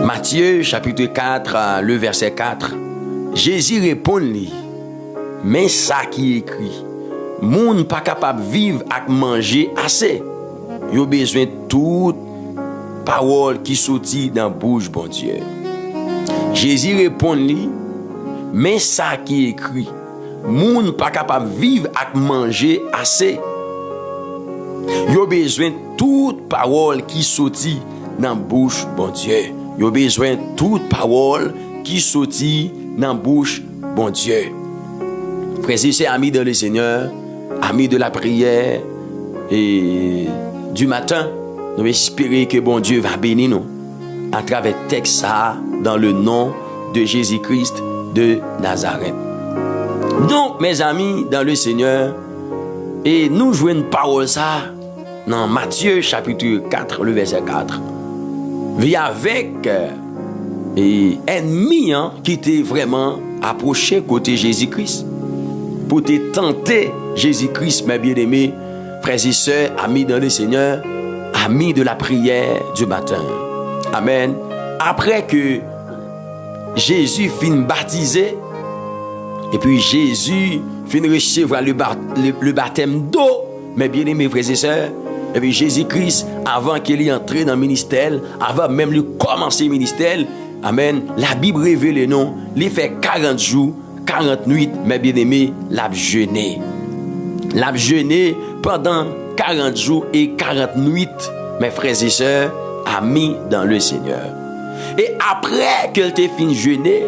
Matthieu chapitre 4, le verset 4. Jésus répond-lui, mais ça qui écrit, moun pas capable vivre avec manger assez. Yo besoin toute parole qui sortit dans bouche bon Dieu. Jésus répond-lui, mais ça qui écrit, moun pas capable vivre avec manger assez. Yo besoin toute parole qui sortit dans bouche bon Dieu. Yo besoin toute parole qui sortit dans bouche bon Dieu. Frères et sœurs, amis dans le Seigneur, amis de la prière et du matin, nous espérons que bon Dieu va bénir nous à travers texte ça dans le nom de Jésus-Christ de Nazareth. Donc, mes amis dans le Seigneur, et nous jouons une parole ça dans Matthieu chapitre 4, le verset 4. Vit avec ennemi qui était vraiment approché côté Jésus-Christ pour te tenter Jésus-Christ, mes bien-aimés, frères et sœurs, amis dans le Seigneur, amis de la prière du matin. Amen. Après que Jésus finit baptisé, et puis Jésus finit recevoir le baptême d'eau, mes bien-aimés frères et sœurs, et puis Jésus-Christ, avant qu'il y entre dans le ministère, avant même de commencer le ministère, amen, la Bible révèle non, il fait 40 jours, 40 nuits, mes bien-aimés, l'a jeûné. L'a jeûné pendant 40 jours et 40 nuits, mes frères et sœurs, amis dans le Seigneur. Et après qu'elle t'ait fini jeûner,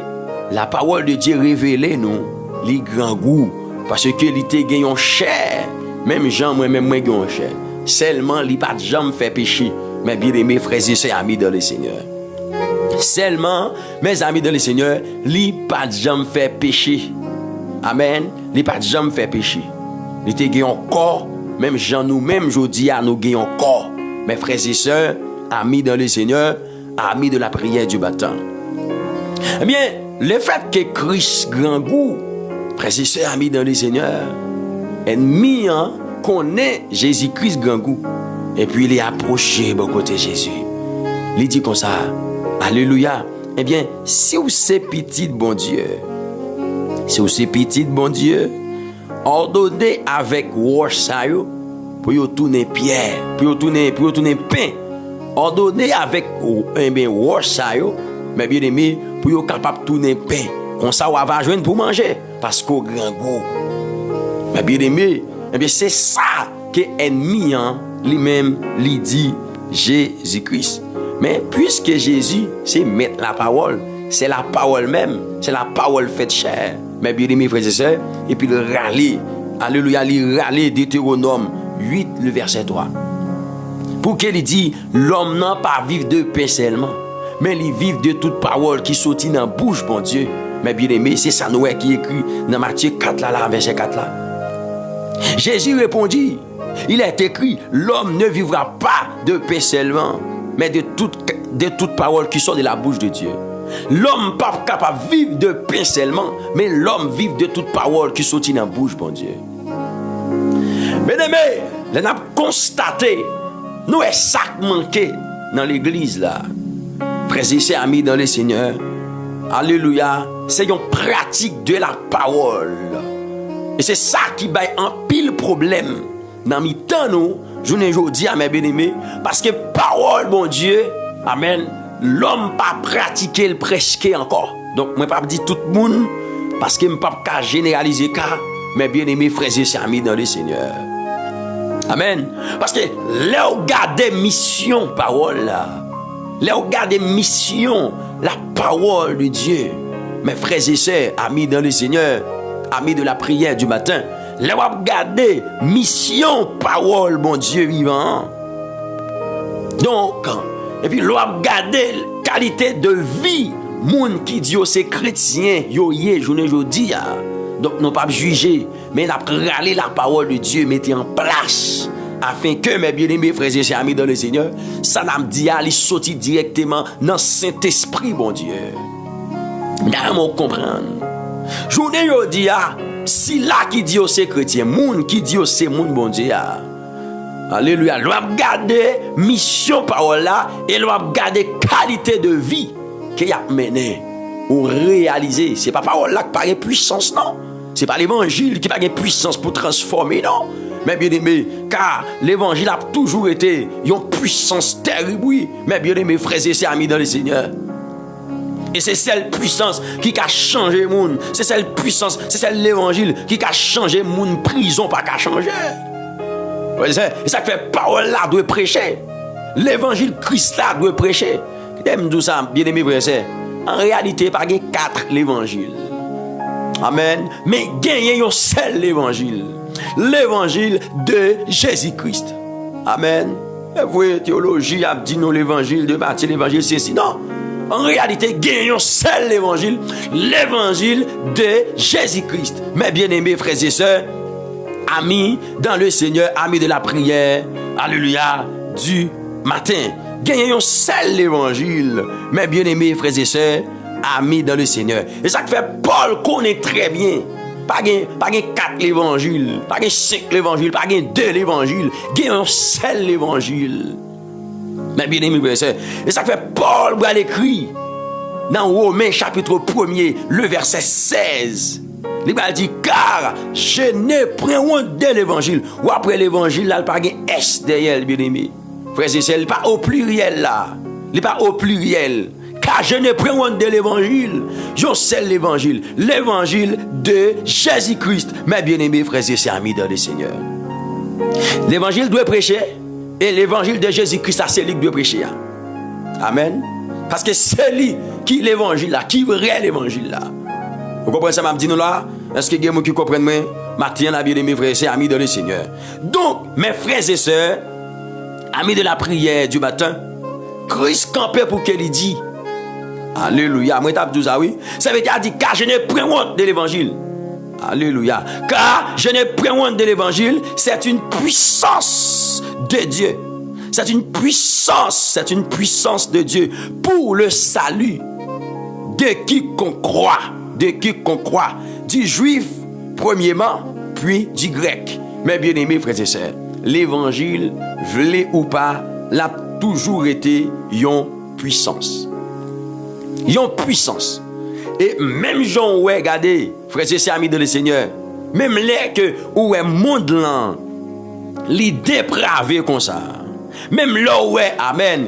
la parole de Dieu révélait nous les grands goûts, parce que il était gagné en chair, même Jean, moi-même, moi gagné en chair. Seulement, il pas de jamais fait péché, mes bien-aimés frères et sœurs, amis dans le Seigneur. Seulement, mes amis dans le Seigneur, il pas de jamais fait péché. Amen. Il pas de jamais fait péché. Il était gagné encore, même Jean, nous-mêmes, aujourd'hui, nous gagnons encore. Mes frères et sœurs, amis dans le Seigneur, amis de la prière du matin. Eh bien, le fait que Christ grand goût, frères et sœurs, amis dans le Seigneur, ennemi, connaît Jésus-Christ grand goût. Et puis il est approché de côté Jésus. Il dit comme ça, alléluia. Eh bien, si vous êtes petit bon Dieu, si vous êtes petit bon Dieu, ordonnez avec wash ça pour vous tourner pierre, pour vous tourner pain. Ordonnez avec wash ça, mais bien aimé, pour vous capable de tourner pain. Comme ça, vous va joindre pour manger, parce qu'au grand goût. Mais bien aimé, eh bien c'est ça que l'ennemi lui-même lui dit Jésus-Christ. Mais puisque Jésus, c'est mettre la parole, c'est la parole même, c'est la parole faite chair. Mais bien aimé frères et sœurs, et puis le râler, alléluia, il râler Deutéronome 8, le verset 3. Pour qu'il dit, l'homme n'a pas vivre de pain seulement, mais il vit de toute parole qui sortit dans la bouche, bon Dieu. Mais bien aimé, c'est ça Noé qui écrit dans Matthieu 4, là, verset 4 là. Jésus répondit, il est écrit, l'homme ne vivra pas de pain seulement, mais de toute parole qui sort de la bouche de Dieu. L'homme pas capable de vivre de pain seulement, mais l'homme vit de toute parole qui sortit dans la bouche, bon Dieu. Bien-aimés, nous avons constaté, nous est ça qui manqué dans l'église là. Frères et sœurs, amis dans le Seigneur, alléluia, c'est une pratique de la parole. Et c'est ça qui va en pile problème dans mes temps, nous, je ne dis à mes bien-aimés, parce que parole, bon Dieu, amen, l'homme pas pratiquer le prêcher encore. Donc, moi, pas dire tout le monde, parce que je ne peux pas généraliser car mes bien-aimés frères et sœurs amis dans le Seigneur. Amen. Parce que là, on garde mission, parole là. Là, on garde mission, la parole de Dieu. Mes frères et sœurs, amis dans le Seigneur, amis de la prière du matin, là, on regarde mission, parole, bon Dieu vivant. Donc, et puis, on regarde qualité de vie, moun qui dit c'est chrétien, yo yé, journée jodi. Donc, non pas juger, mais on a râlé la parole de Dieu, mettez en place. Afin que mes bien-aimés frères et sœurs amis dans le Seigneur, ça n'a dit à aller sortir directement dans Saint-Esprit, bon Dieu. Nous comprendre. Journée jodi si là qui dit c'est chrétien, moun qui dit c'est moun bon Dieu. Alléluia. Nous avons gardé mission parole là et nous avons gardé qualité de vie. qui a mené ou réalisé. Ce n'est pas parole là qui paraît puissance, non. Ce n'est pas l'évangile qui paraît puissance pour transformer, non. Mais bien aimé, car l'évangile a toujours été une puissance terrible, oui. Mais bien aimé, frères et sœurs amis dans le Seigneur. Et c'est cette puissance qui a changé le monde. C'est cette puissance, c'est celle l'évangile qui a changé le monde. Prison pas qu'à changer. Et ça fait parole là doit prêcher. L'évangile Christ là doit prêcher. J'aime tout ça, bien aimé frères et sœurs. En réalité, pas 4 l'évangile. Amen. Mais gagner un seul l'évangile. L'évangile de Jésus-Christ. Amen. Et vous voyez, théologie a dit nous l'évangile de Matthieu, l'évangile c'est ici. Non. En réalité, gagnons seul l'évangile de Jésus-Christ. Mes bien-aimés frères et sœurs, amis dans le Seigneur, amis de la prière, alléluia, du matin. Gagnons seul l'évangile. Mes bien-aimés frères et sœurs, amis dans le Seigneur. Et ça fait Paul connaît très bien. Pas 4 l'évangile, pas 5 l'évangile, pas 2 l'évangile. Gagnons seul l'évangile. Mais bien aimé, frère et sœur, et ça fait Paul va l'écrit dans Romains chapitre 1er, le verset 16. Il va dire, car je ne prends honte de l'évangile. Ou après l'évangile, là, il n'y a pas de S derrière, bien aimé. Frère et sœur, il n'est pas au pluriel là. Il n'est pas au pluriel. Car je ne prends honte de l'évangile. Je sais l'évangile. L'évangile de Jésus-Christ. Mes bien-aimés, frères et sœurs, amis dans le Seigneur. L'évangile doit prêcher. Et l'évangile de Jésus-Christ, c'est lui qui doit prêcher. Amen. Parce que c'est lui qui l'évangile là, qui vrai l'évangile là. Vous comprenez ça, m'a dit nous là? Est-ce que il y a des gens qui comprennent moi? Matin, la bien de mes frères et sœurs, amis dans le Seigneur. Donc, mes frères et sœurs, amis de la prière du matin, Christ campait pour qu'il dit. Alléluia. Moi, t'as dit ça, oui. Ça veut dire, car je n'ai point honte de l'évangile. Alléluia. Car je n'ai point honte de l'évangile, c'est une puissance de Dieu. C'est une puissance de Dieu pour le salut de quiconque croit, du juif premièrement, puis du grec. Mes bien-aimés frères et sœurs, l'évangile, voulez ou pas, l'a toujours été une puissance. Une puissance. Et même Jean, ouais, regardez, frères et sœurs amis de le Seigneur, même les que où est monde là, les dépravés comme ça. Même là où est, amen,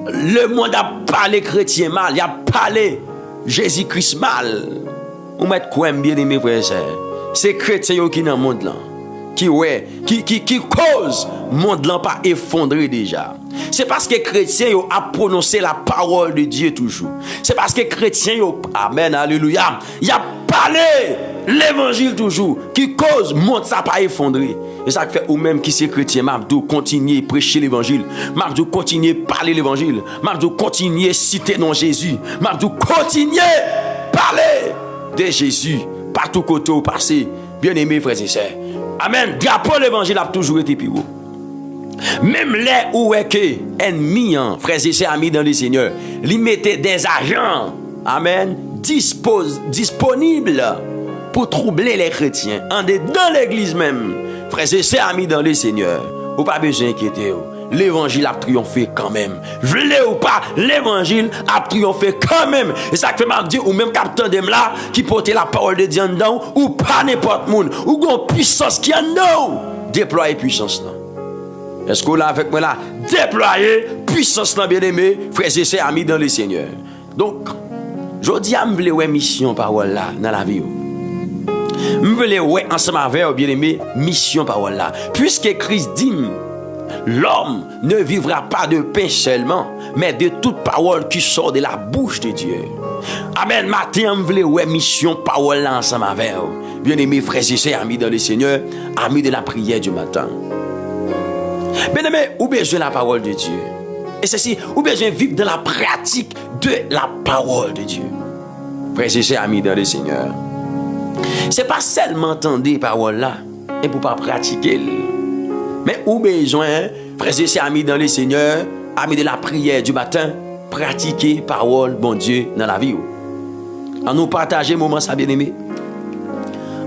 le monde a parlé chrétien mal, il a parlé Jésus-Christ mal. Vous mettez quoi, bien aimé frères et sœurs? C'est chrétien qui dans le monde là, qui cause le monde là pas effondré déjà. C'est parce que chrétien a prononcé la parole de Dieu toujours. C'est parce que chrétien, amen, alléluia, il a parlé l'évangile toujours, qui cause le monde ça pas effondré. Et ça fait ou même qui c'est chrétien, m'a dû continuer à prêcher l'évangile, m'a dû continuer à parler l'évangile, m'a dû continuer à citer non Jésus, m'a dû continuer à parler de Jésus partout côté où passé. Bien aimés frères et sœurs. Amen. Drapeau l'évangile a toujours été plus haut. Même les où est que ennemis, frères et sœurs amis dans le Seigneur, ils mettaient des agents, amen, disponibles pour troubler les chrétiens, en dans l'église même. Frères et sœurs amis dans le Seigneur, vous pas besoin d'inquiéter. L'évangile a triomphé quand même. Voulez ou pas, l'évangile a triomphé quand même. Et ça fait mal dire, ou même capitaine de là, qui portait la parole de Dieu dedans, ou pas n'importe monde, ou une puissance qui en nous, déployer puissance là. Est-ce que vous l'avez avec moi là? Déployer puissance là, bien aimé, frères et sœurs amis dans le Seigneur. Donc, je dis à me vouloir mission parole là, dans la vie. Je veux ensemble avec vous, bien aimé, mission parole là. Puisque Christ dit, l'homme ne vivra pas de pain seulement, mais de toute parole qui sort de la bouche de Dieu. Amen. Matin, je veux mission parole là ensemble avec vous. Bien aimé, frères et sœurs amis dans le Seigneur, amis de la prière du matin. Bien aimé, ou besoin de la parole de Dieu. Et ceci, ou besoin de vivre dans la pratique de la parole de Dieu. Frères et sœurs amis dans le Seigneur. C'est pas seulement entendre les paroles là et pour pas pratiquer. Mais ou besoin, frères et sœurs amis dans le Seigneur, amis de la prière du matin, pratiquer parole bon Dieu dans la vie. En nous partager moment ça bien aimé.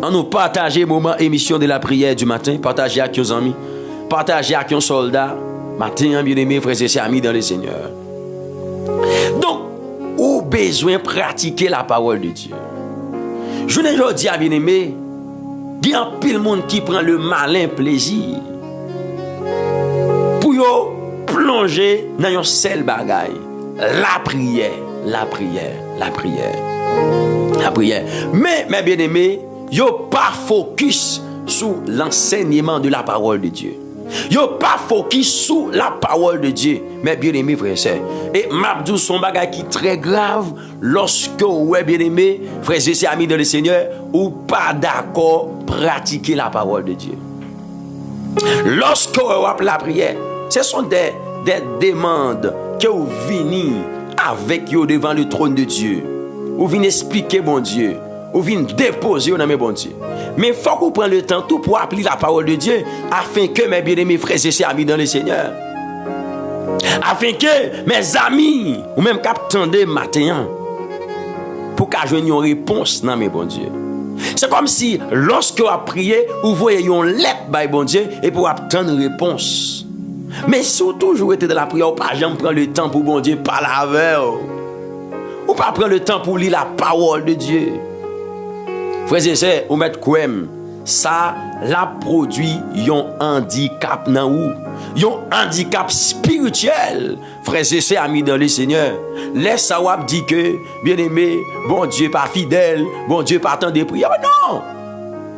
En nous partager moment émission de la prière du matin, partager avec nos amis, partager avec nos soldats, matin bien aimé frères et sœurs amis dans le Seigneur. Donc ou besoin de pratiquer la parole de Dieu. Je ne veux dire, bien aimé, il y a un pile monde qui prend le malin plaisir pour plonger dans un seul bagaille. La prière, la prière, la prière, la prière. Mais, mes bien-aimés, yo pas focus sur l'enseignement de la parole de Dieu. Yo pas focus sur la parole de Dieu. Mes bien-aimés, frères et sœurs. Et m'abdou son bagage qui est très grave lorsque, ouais, bien-aimés, frères et sœurs, amis dans le Seigneur, ou pas d'accord pratiquer la parole de Dieu. Lorsque vous appelez la prière, ce sont des demandes que vous venez avec vous devant le trône de Dieu. Vous venez expliquer bon Dieu. Vous venez déposer dans mes bon Dieu. Mais il faut que vous preniez le temps tout pour appeler la parole de Dieu afin que mes bien-aimés frères et sœurs amis dans le Seigneur, afin que mes amis ou même qu'attendez matin pour qu'à joindre une réponse dans mes bon Dieu. C'est comme si lorsque vous priez, vous voyez une lettre by bon Dieu et pour attendre une réponse. Mais si vous toujours été dans la prière, vous ne pouvez jamais prendre le temps pour bon Dieu parler avec vous. Vous ne pouvez pas prendre le temps pour lire la parole de Dieu. Frères et sœurs, vous mettez quoi? Ça, la produit un handicap dans vous. Un handicap spirituel. Frères et sœurs, amis dans le Seigneur. Laisse ça vous dire que, bien aimé, bon Dieu pas fidèle, bon Dieu pas tant de prières. Non!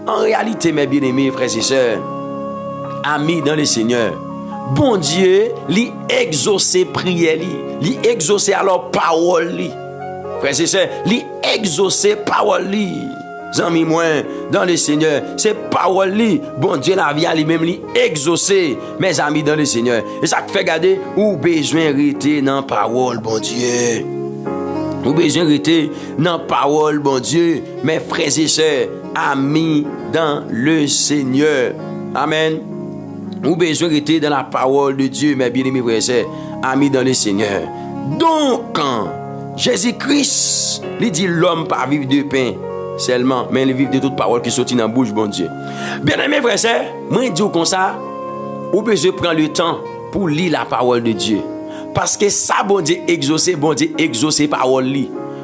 En réalité, mes bien-aimés, frères et sœurs, amis dans le Seigneur, bon Dieu, lui exaucer prière, lui exaucer alors parole, frères et sœurs, lui exaucer parole, amis moi dans le Seigneur, c'est parole, bon Dieu la vie à lui-même, lui exaucer, mes amis dans le Seigneur. Et ça fait garder ou besoin rester dans parole, bon Dieu. Ou besoin rester dans parole, bon Dieu, mes frères et sœurs, amis dans le Seigneur. Amen. Ou besoin rester dans la parole de Dieu, mes bien-aimés frères et sœurs, amis dans le Seigneur. Donc, quand Jésus-Christ, il dit l'homme pas vivre de pain seulement, mais il vit de toute parole qui sortit dans la bouche, bon Dieu. Bien-aimés frères et sœurs, moi je dis comme ça, ou besoin prendre le temps pour lire la parole de Dieu. Parce que ça, bon Dieu exaucer parole.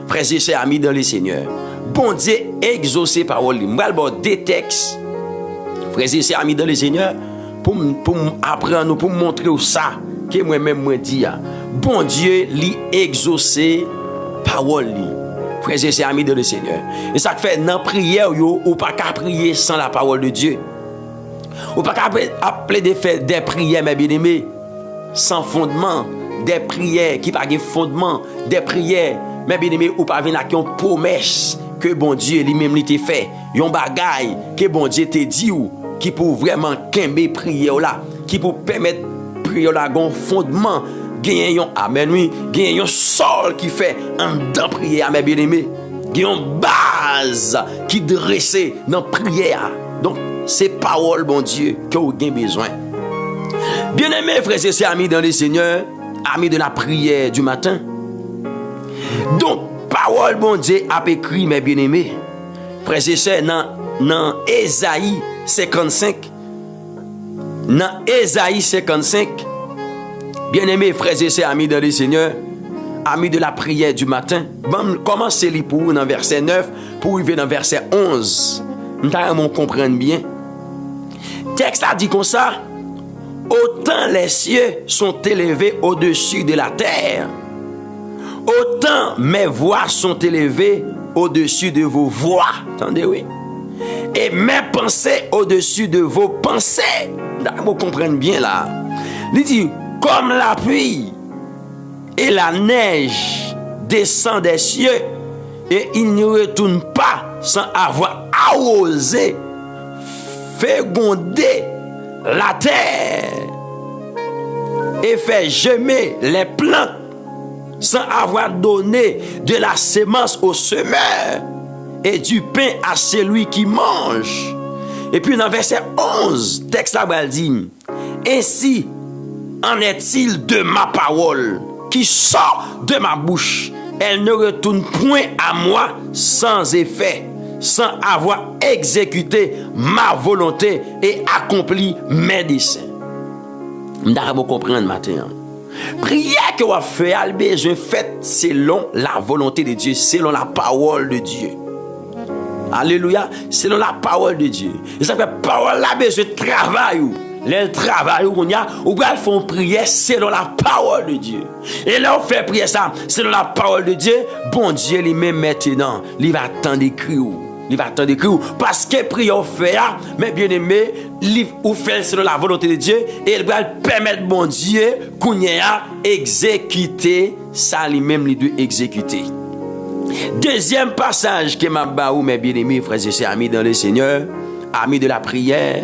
Frères et sœurs, amis dans le Seigneur. Bon Dieu exaucer parole. Moi, je vais des textes, frères et sœurs, amis dans le Seigneur, pour apprendre, pour montrer ça que moi-même moi dis. Bon Dieu lui exaucer parole. Frères et sœurs, amis dans le Seigneur. Et ça fait dans la prière, ou pas qu'à prier sans la parole de Dieu. Ou pas qu'à appeler des prières, mes bien-aimés, sans fondement. Des prières qui pas de fondement. Des prières, mes bien-aimés, ou pas venir avec une promesse que bon Dieu lui-même t'a fait. Yon bagaille que bon Dieu t'a dit ou qui pour vraiment qu'aimer prière là, qui pour permettre prière là un fondement. Gagner un amen oui, gagner un sol qui fait un dans prière mes bien-aimés, gagner une base qui dressée dans prière. Donc c'est parole bon Dieu que vous avez besoin. Bien-aimés frères et sœurs amis dans le Seigneur, amis de la prière du matin. Donc parole bon Dieu a écrit mes bien-aimés. Frères et sœurs dans Ésaïe 55. Dans Ésaïe 55. Bien-aimés frères et sœurs, amis dans le Seigneur, amis de la prière du matin, commencez les pour dans verset 9 pour arriver dans verset 11. Nous allons comprendre bien. Le texte a dit comme ça: autant les cieux sont élevés au-dessus de la terre, autant mes voix sont élevées au-dessus de vos voix. Attendez, oui. Et mes pensées au-dessus de vos pensées. Nous allons comprendre bien là. Il dit: comme la pluie et la neige descend des cieux et il ne retourne pas sans avoir arrosé, fécondé la terre et fait germer les plantes sans avoir donné de la semence au semeur et du pain à celui qui mange. Et puis dans verset 11, texte là dit: ainsi en est-il de ma parole qui sort de ma bouche? Elle ne retourne point à moi sans effet, sans avoir exécuté ma volonté et accompli mes desseins. Nous devons comprendre maintenant. Prière que vous faites, elle besoin faite selon la volonté de Dieu, selon la parole de Dieu. Alléluia, selon la parole de Dieu. Et ça fait parole là besoin de travail. Le travail où on y a, ou bien font prière selon la parole de Dieu. Et là on fait prière ça selon la parole de Dieu. Bon Dieu lui-même maintenant, il va attendre écrit. Il va attendre écrit parce que prière fait, mais bien aimé, ou fait selon la volonté de Dieu et il va permettre bon Dieu qu'on y a exécuter ça lui-même il doit exécuter. Deuxième passage que m'a baou mes bien-aimés frères et sœurs amis dans le Seigneur, amis de la prière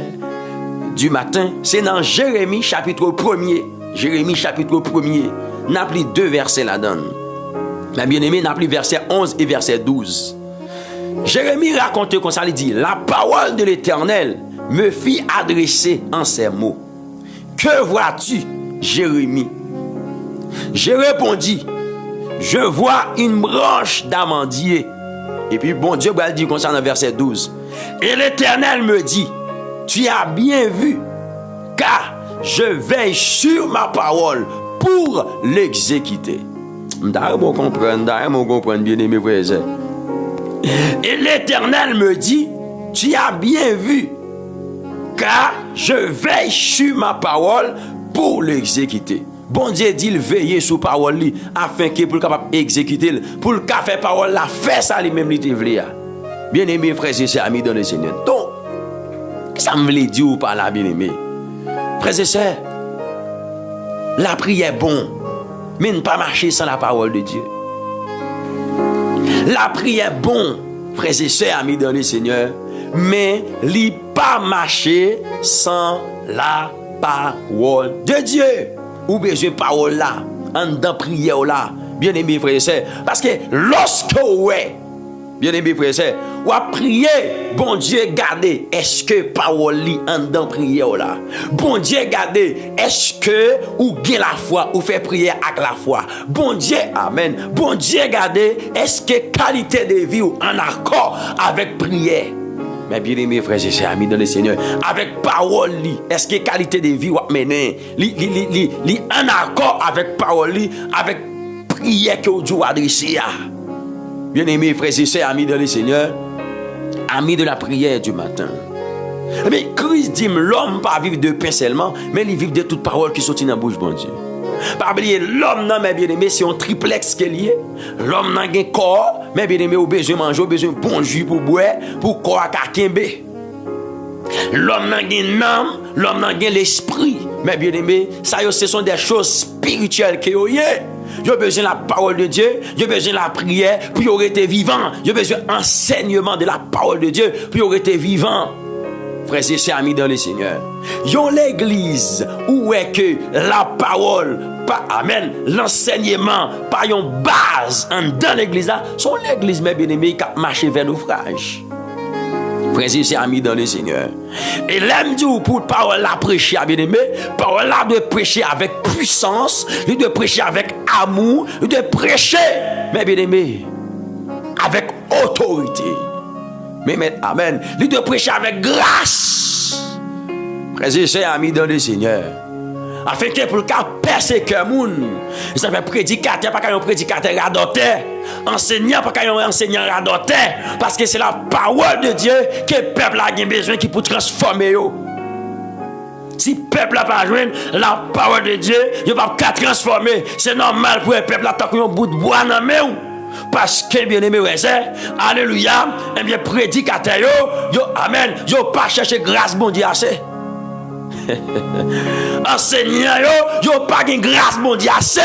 du matin, c'est dans Jérémie chapitre 1er. Jérémie chapitre 1er. N'a pris 2 versets là-dedans. Mes bien-aimés, n'a pris verset 11 et verset 12. Jérémie raconte comme ça, il dit, la parole de l'Éternel me fit adresser en ces mots. Que vois-tu, Jérémie? Je répondis, je vois une branche d'amandier. Et puis bon Dieu va dire comme ça dans verset 12. Et l'Éternel me dit, tu as bien vu, car je veille sur ma parole pour l'exécuter. D'ailleurs, comprendre, bien aimé frère. Et l'Éternel me dit, tu as bien vu, car je veille sur ma parole pour l'exécuter. Bon Dieu dit, il veille sur la parole afin que pour le capable exécuter, pour le faire parole la fait ça lui-même il te veut. Bien aimé frères et sœurs amis dans le Seigneur. Donc, ça me veut dire ou pas là bien aimé. Frères et sœurs, la prière est bon, mais ne pas marcher sans la parole de Dieu. La prière est bon, frères et sœurs amis dans le Seigneur, mais ne pas marcher sans la parole de Dieu. Ou besoin de parole là, en dans prière là, bien aimé frères et sœurs, parce que lorsque ouais, bien aimé frères et sœurs, ou à prier, bon Dieu gardez, est-ce que parole li en dans prière là? Bon Dieu gardez, est-ce que ou gain la foi ou fait prière avec la foi? Bon Dieu, amen. Bon Dieu gardez, est-ce que qualité de vie ou en accord avec prière? Mais bien aimé frères et sœurs amis dans le Seigneur, avec parole li, est-ce que qualité de vie ou mener li en accord avec parole li, avec prière que Dieu a adressé. Bien aimé frères et sœurs amis dans le Seigneur, amis de la prière du matin. Mais Christ dit l'homme pas vivre de pain seulement, mais il vit de toute parole qui sortit dans la bouche bon Dieu. Pas oublier l'homme non mais bien aimé c'est un triplex qui est lié. L'homme n'a qu'un corps, mais bien aimé au besoin manger, au besoin bon jus pour boire, pour corps à kakembe. L'homme n'a qu'une âme, l'homme n'a qu'un l'esprit, mais bien aimé, ça ce sont des choses spirituelles qui y a. J'ai besoin de la parole de Dieu, j'ai besoin de la prière pour être vivant, j'ai besoin d'enseignement de la parole de Dieu pour être vivant. Frères et sœurs amis dans le Seigneur, yon l'église où est que la parole, pas amen, l'enseignement, pas yon base dans l'église là, sont l'église mais bien aimé qui a marché vers naufrage. Frères et sœurs amis dans le Seigneur. Et l'aime dit pour parole la prêcher à bien aimé, parole là de prêcher avec puissance, il doit prêcher avec amour, il doit prêcher, mais bien aimé, avec autorité. Mais amen, il doit prêcher avec grâce. Frères et sœurs amis dans le Seigneur. Afin que pour le cas persécuter le monde, ça fait prédicateur, pas qu'un prédicateur radoteur, enseignant, pas qu'un enseignant radoteur, parce que c'est la parole de Dieu que le peuple a besoin qui pour transformer. Si le peuple n'a pas besoin la parole de Dieu, il ne va pas transformer. C'est normal pour le peuple à tant un bout de bois dans la main. Parce que bien aimé, alléluia, et bien prédicateur, yo, amen, yo pas chercher grâce, bon Dieu, assez. Enseignant, yo pas de grâce, bon Dieu, assez.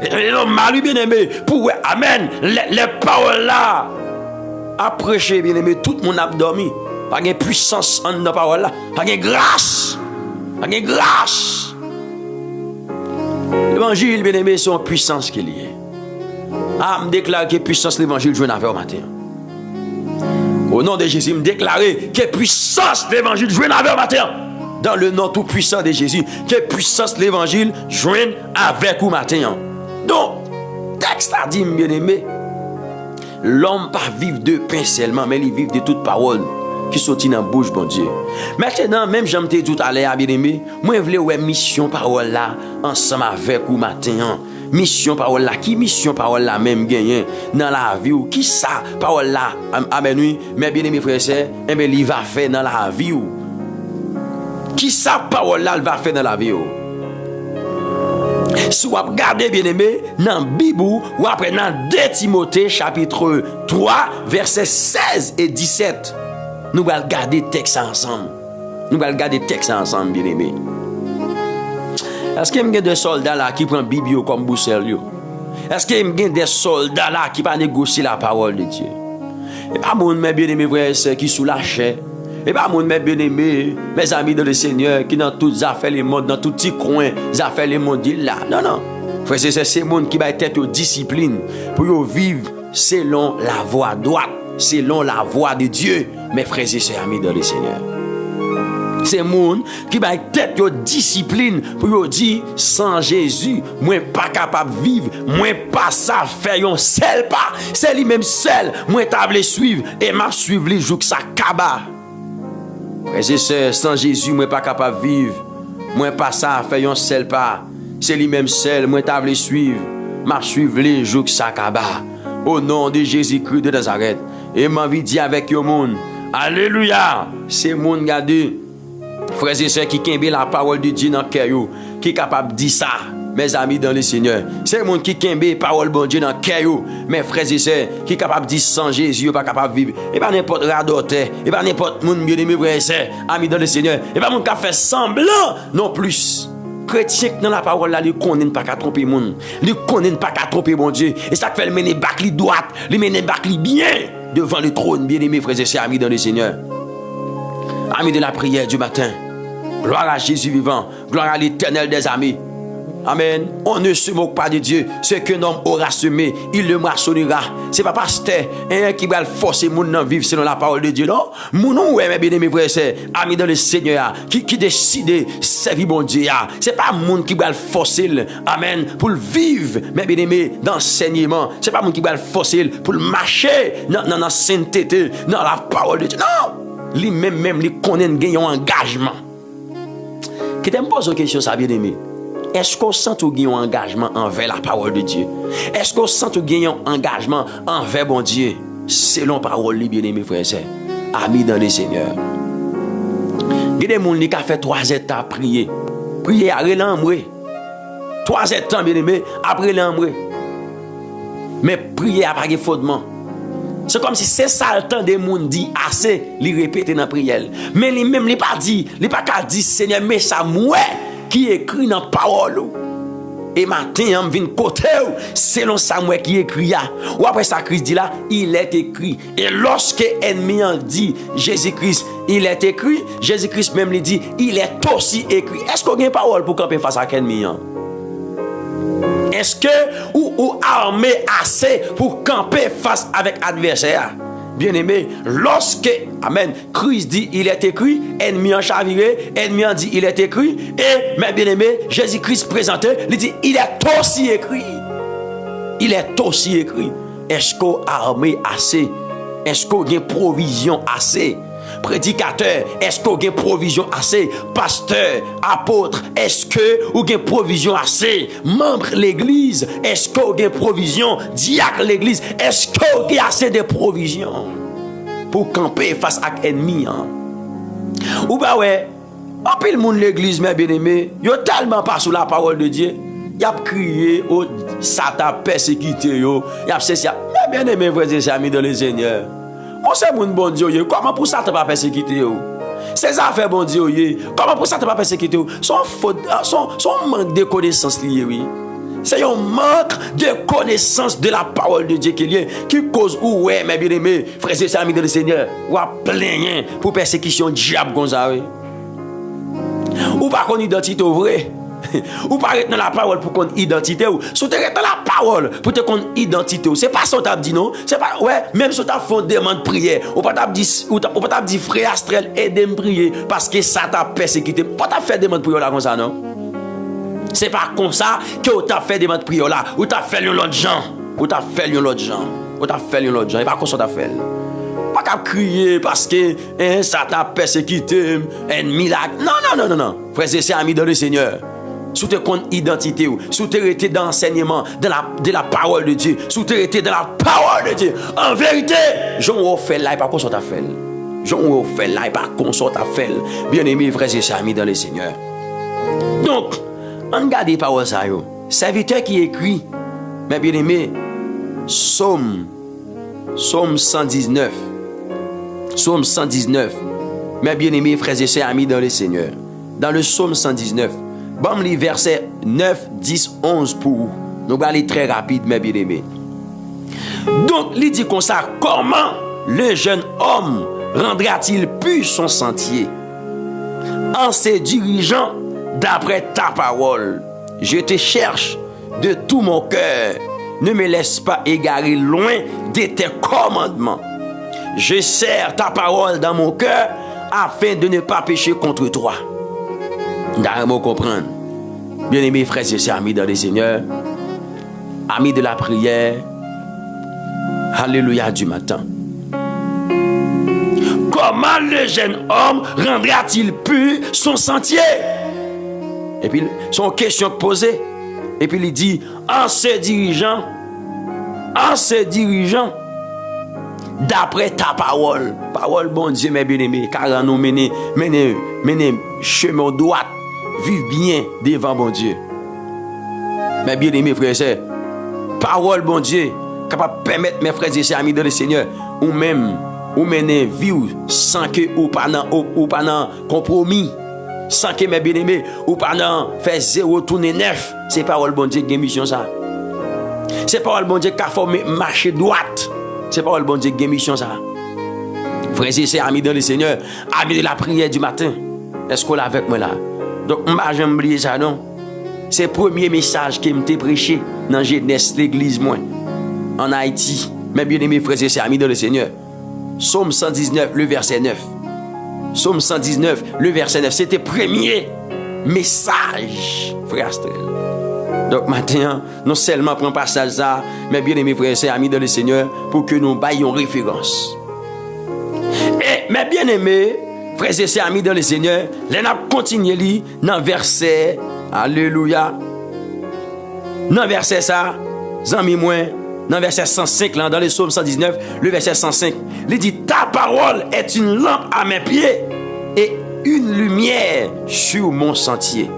Et non, mal bien aimé, pour, amen, les paroles là, à prêcher, bien aimé, tout le monde a dormi. Pas de puissance en la parole là, pas de grâce, pas de grâce. L'évangile, bien aimé, c'est une puissance qu'il y a. Ah, me déclare que puissance l'évangile joue avec au matin. Au nom de Jésus, me déclare que puissance l'évangile joue avec au matin. Dans le nom tout puissant de Jésus, que puissance l'évangile joue avec au matin. Donc, texte a dit, bien aimé, l'homme pas vivre de pain seulement, mais il vit de toute parole qui sorti dans bouche bon Dieu. Maintenant même j'aime te tout à l'heure bien-aimé, moi vle ouais mission parole là ensemble avec ou matin. Mission parole là, qui mission parole là même gagné dans la vie ou qui ça parole là amen oui, mais bien-aimé frère et sœur, eh ben il va faire dans la vie ou qui ça parole là il va faire dans la vie ou. Si vous regardez bien aimé dans la Bible ou après dans 2 Timothée chapitre 3 versets 16 et 17, nous allons regarder le texte ensemble. Nous allons regarder le texte ensemble bien aimé. Est-ce qu'il y a des soldats là qui prennent Bible comme boussole? Est-ce qu'il y a des soldats là qui pas négocier la parole de Dieu? Et pas mon bien aimé frère qui sous la chair. Et pas mon bien aimé, mes amis dans le Seigneur, qui dans toutes les affaires les mondes, dans tout petit coin, les affaires les mondes là. Non, non. Frère, c'est ces monde qui va être aux discipline pour vivre selon la voie droite, selon la voie de Dieu. Mes frères et sœurs amis dans le Seigneur. C'est monde qui va être aux discipline pour dire sans Jésus, moi pas capable de vivre, moi pas ça faire un seul pas. C'est lui-même seul, moi table suivre et m'a suivre les jours que ça kaba. Frères et sœurs, sans Jésus, moi pas capable de vivre. Moi pas ça, faire un seul pas. C'est lui-même seul, moi table suivre. M'a suivre les jours que ça kaba. Au nom de Jésus-Christ de Nazareth. Et m'a envie de dire avec le monde. Alléluia. C'est mon gardé. Frères et sœurs qui kembe la parole de Dieu dans le cœur, qui est capable de dire ça, mes amis dans le Seigneur. C'est le monde qui kembe la parole de Dieu dans le cœur, mes frères et sœurs, qui est capable de dire sans Jésus, pas capable de vivre. Et pas n'importe radoteur, et pas n'importe monde bien aimé, frères et sœurs, amis dans le Seigneur. Et pas monde qui a fait semblant non plus. Chrétien dans la parole là, il connaît pas qu'à tromper monde. Il connaît pas qu'à tromper mon Dieu. Et ça fait le mener bac li droite, le mener bac li bien devant le trône, bien aimé, frères et sœurs, amis dans le Seigneur. Amis de la prière du matin, gloire à Jésus vivant, gloire à l'Éternel des amis. Amen. On ne se moque pas de Dieu. Ce qu'un homme aura semé, il le moissonnera. C'est pas pasteur qui va forcer mon nom vivre selon la parole de Dieu. Non. Mon ouais, mes bien-aimés frères et sœurs, amis dans le Seigneur, qui décide de servir mon Dieu. C'est pas mon qui va le forcer. Amen. Pour le vivre, mes bien-aimés, dans l'enseignement. C'est pas mon qui va le forcer pour le marcher dans la sainteté, dans la parole de Dieu. Non. Lui-même, lui connaît un engagement. Qui te pose une question, ça bien aimé. Est-ce qu'on sent tout un engagement envers la parole de Dieu? Est-ce qu'on sent tout un engagement envers bon Dieu? Selon la parole, bien aimé frères et sœurs, amis dans le Seigneur. Il y a des gens qui ont fait 3 étapes prier. Prier après l'ambré. 3 étapes, bien aimé, après l'ambré. Mais prier après fondement. C'est comme si c'est ça le temps des gens dit assez, les répéter dans la prière. Mais lui-même, il pas dit, il pas qu'à dire Seigneur, mais ça moi qui écrit dans la parole. Et matin, on vient côté selon ça moi qui écrit. Ou après ça, Christ dit là, il est écrit. Et lorsque l'ennemi en dit Jésus-Christ, il est écrit, Jésus-Christ même lui dit, il est aussi écrit. Est-ce qu'on a une parole pour camper face à l'ennemi? Est-ce que ou armé assez pour camper face avec l'adversaire? Bien aimé, lorsque, amen, Christ dit il est écrit, ennemi en chaviré, ennemi en dit il est écrit, et, mais bien aimé, Jésus-Christ présenté, il dit il est aussi écrit. Il est aussi écrit. Est-ce qu'on a armé assez? Est-ce qu'on a une provision assez? Prédicateur, est-ce qu'on a une provision assez? Pasteur, apôtre, est-ce que vous avez une provision assez? Membre de l'église, est-ce que vous avez une provision? Diacre de l'église, est-ce que vous avez assez de provisions pour camper face à l'ennemi? Ou bah ouais, en pile monde de l'église, mes bien-aimés, ils ont tellement pas sous la parole de Dieu. Il a crié au Satan persécuté, il a cessé. Mais bien-aimés, frères et sœurs, amis dans le Seigneur. On sait mon bon Dieu, comment pour ça tu pas persécuté? Ces affaires bon Dieu, comment pour ça tu pas persécuté? Son manque de connaissance lié, oui. C'est un manque de connaissance de la parole de Dieu qui cause ouais, mes bien-aimés, frères et sœurs, amis de le Seigneur, ou à plein pour persécution diable comme ça, oui. Ou pas qu'on identité vrai. Ou pas être dans la parole pour qu'on identité ou si tu es dans la parole pour te qu'on identité ou c'est pas ça t'a dit non c'est pas ouais même si t'as fait demande prière ou pas t'a dit frère Astrel aide me prier parce que ça t'a persécuté pas t'a fait demande prière là comme ça non c'est pas comme ça que t'as fait demande prière là ou t'as fait l'autre gens ou t'as fait l'autre gens ou t'as fait l'autre gens et pas comme ça t'as fait pas qu'à crier parce que ça t'a persécuté, ennemi là. Non. Frères et sœurs, amis dans le Seigneur. Sous tes comptes identité, sous tes été dans l'enseignement, de la parole de Dieu, sous tes été dans la parole de Dieu. En vérité, j'en fait là et pas qu'on soit à faire. J'en fait là et pas qu'on soit à faire. Bien-aimés, frères et sœurs, amis dans le Seigneur. Donc, on regarde les paroles ça yo. Serviteur qui écrit, mais bien-aimés, Psaume 119. Psaume 119. Mes bien-aimés, frères et sœurs, amis dans le Seigneur. Dans le Psaume 119, bon, les versets 9, 10, 11 pour vous. Nous allons aller très rapide, mes bien-aimés. Donc, il dit comme ça, comment le jeune homme rendra-t-il pur son sentier? En se dirigeant d'après ta parole. Je te cherche de tout mon cœur. Ne me laisse pas égarer loin de tes commandements. Je serre ta parole dans mon cœur afin de ne pas pécher contre toi. D'ailleurs, comprendre. Bien-aimés frères et sœurs, amis dans le Seigneur, amis de la prière, alléluia du matin. Comment le jeune homme rendra-t-il pur son sentier? Et puis, son question posée. Et puis, il dit, en se dirigeant d'après ta parole. Parole, bon Dieu, mes bien-aimés, car nous mener chemin droit, vivre bien devant bon Dieu. Mes bien-aimés, frères et sœurs, parole, bon Dieu, capable de permettre mes frères et sœurs, amis dans le Seigneur, ou même, ou mener vivre sans que ou pas dans compromis, sans que mes bien-aimés, ou pas dans faire 0 tourner 9. C'est parole, bon Dieu, qui a mission ça. C'est parole, bon Dieu, qui a formé marcher droite. C'est parole, bon Dieu, qui a mission ça. Frères et sœurs, amis dans le Seigneur, amis de la prière du matin, est-ce qu'on est avec moi là? Donc, je ne vais pas oublier ça, non? C'est le premier message que je prêché dans jeunesse l'église, moi, en Haïti. Mes bien-aimés frères et sœurs, amis dans le Seigneur. Psaume 119, le verset 9. Psaume 119, le verset 9. C'était le premier message, frère Astrel. Donc, maintenant, non seulement prendre passage ça, mes bien-aimés frères et sœurs, amis dans le Seigneur, pour que nous baillions référence. Et mes bien-aimés frères et sœurs, amis dans le Seigneur, les n'a continué dans verset, alléluia, dans verset ça, amis moi, dans verset 105, là, dans le psaume 119, le verset 105, il dit, ta parole est une lampe à mes pieds et une lumière sur mon sentier.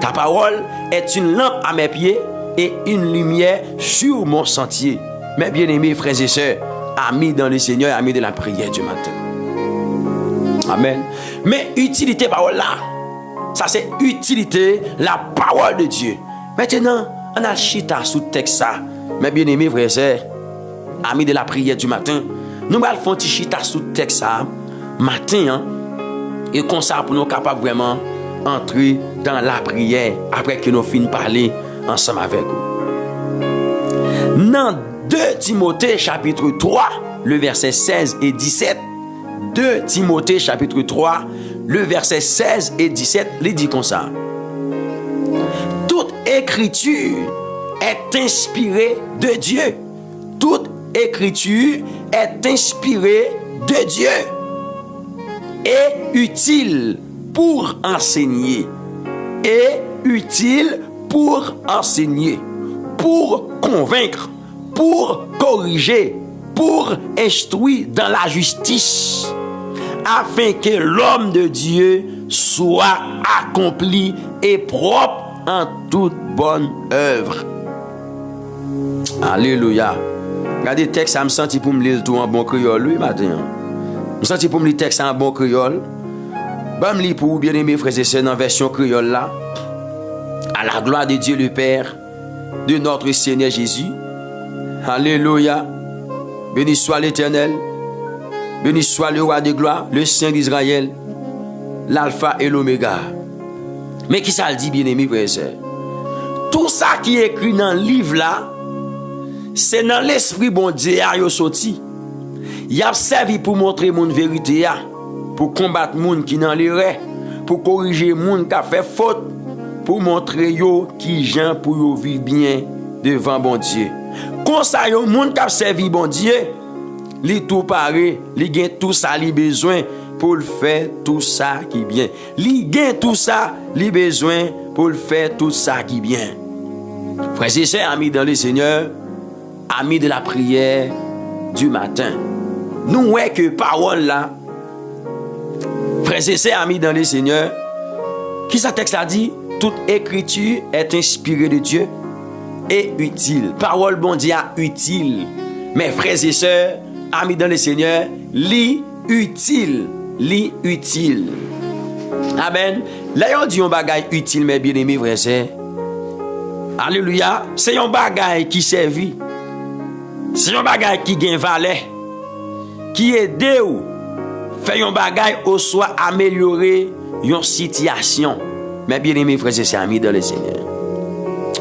Ta parole est une lampe à mes pieds et une lumière sur mon sentier. Mes bien-aimés frères et sœurs, amis dans le Seigneur, amis de la prière du matin. Amen. Mais utilité parole là, ça c'est utilité la parole de Dieu. Maintenant, on a chita sous texte ça. Mes bien-aimés frères et sœurs, amis de la prière du matin, nous allons faire un petit chita sous texte ça matin, hein, et comme ça pour nous capables vraiment entrer dans la prière après que nous finissons de parler ensemble avec vous. Dans 2 Timothée chapitre 3, le verset 16 et 17, 2 Timothée chapitre 3, le verset 16 et 17, il dit comme ça. Toute écriture est inspirée de Dieu. Toute écriture est inspirée de Dieu et utile pour enseigner. Et utile pour enseigner, pour convaincre, pour corriger, pour instruire dans la justice, afin que l'homme de Dieu soit accompli et propre en toute bonne œuvre. Alléluia. Regardez le texte, ça me senti pour me lire tout en bon créole, lui, matin. Je me senti pour me lire le texte en bon créole. Je me lire pour vous, bien-aimés frères et sœurs, dans la version créole là. À la gloire de Dieu le Père, de notre Seigneur Jésus. Alléluia. Béni soit l'Éternel. Béni soit le roi de gloire, le Saint d'Israël, l'alpha et l'oméga. Mais qui ça le dit, bien-aimés frères et sœurs? Tout ça qui est écrit dans le livre là, c'est dans l'esprit bon Dieu a sorti. Il a servi pour montrer mon vérité, pour combattre moun qui dans l'erreur, pour corriger moun qui a fait faute, pour montrer yo qui gens pour yo vivre bien devant bon Dieu. Comme ça yo moun qui a servi bon Dieu, li tout paré, li gen tout ça li besoin pour le faire tout ça qui bien. Li gen tout ça li besoin pour le faire tout ça qui bien. Frères et sœurs, amis dans le Seigneur, amis de la prière du matin. Nous voyons que parole là, frères et sœurs, amis dans le Seigneur, qui ce texte a dit? Toute écriture est inspirée de Dieu et utile. Parole bon Dieu utile. Mes frères et sœurs, amis dans le Seigneur, li utile. Li utile. Amen. Là, on dit un bagage utile, mes bien-aimés, frères et sœurs. Alléluia. C'est un bagage qui servit. C'est un bagage qui gagne valeur. Qui aide ou fait un bagage au soit améliorer une situation. Mes bien-aimés, frères et sœurs, amis dans le Seigneur.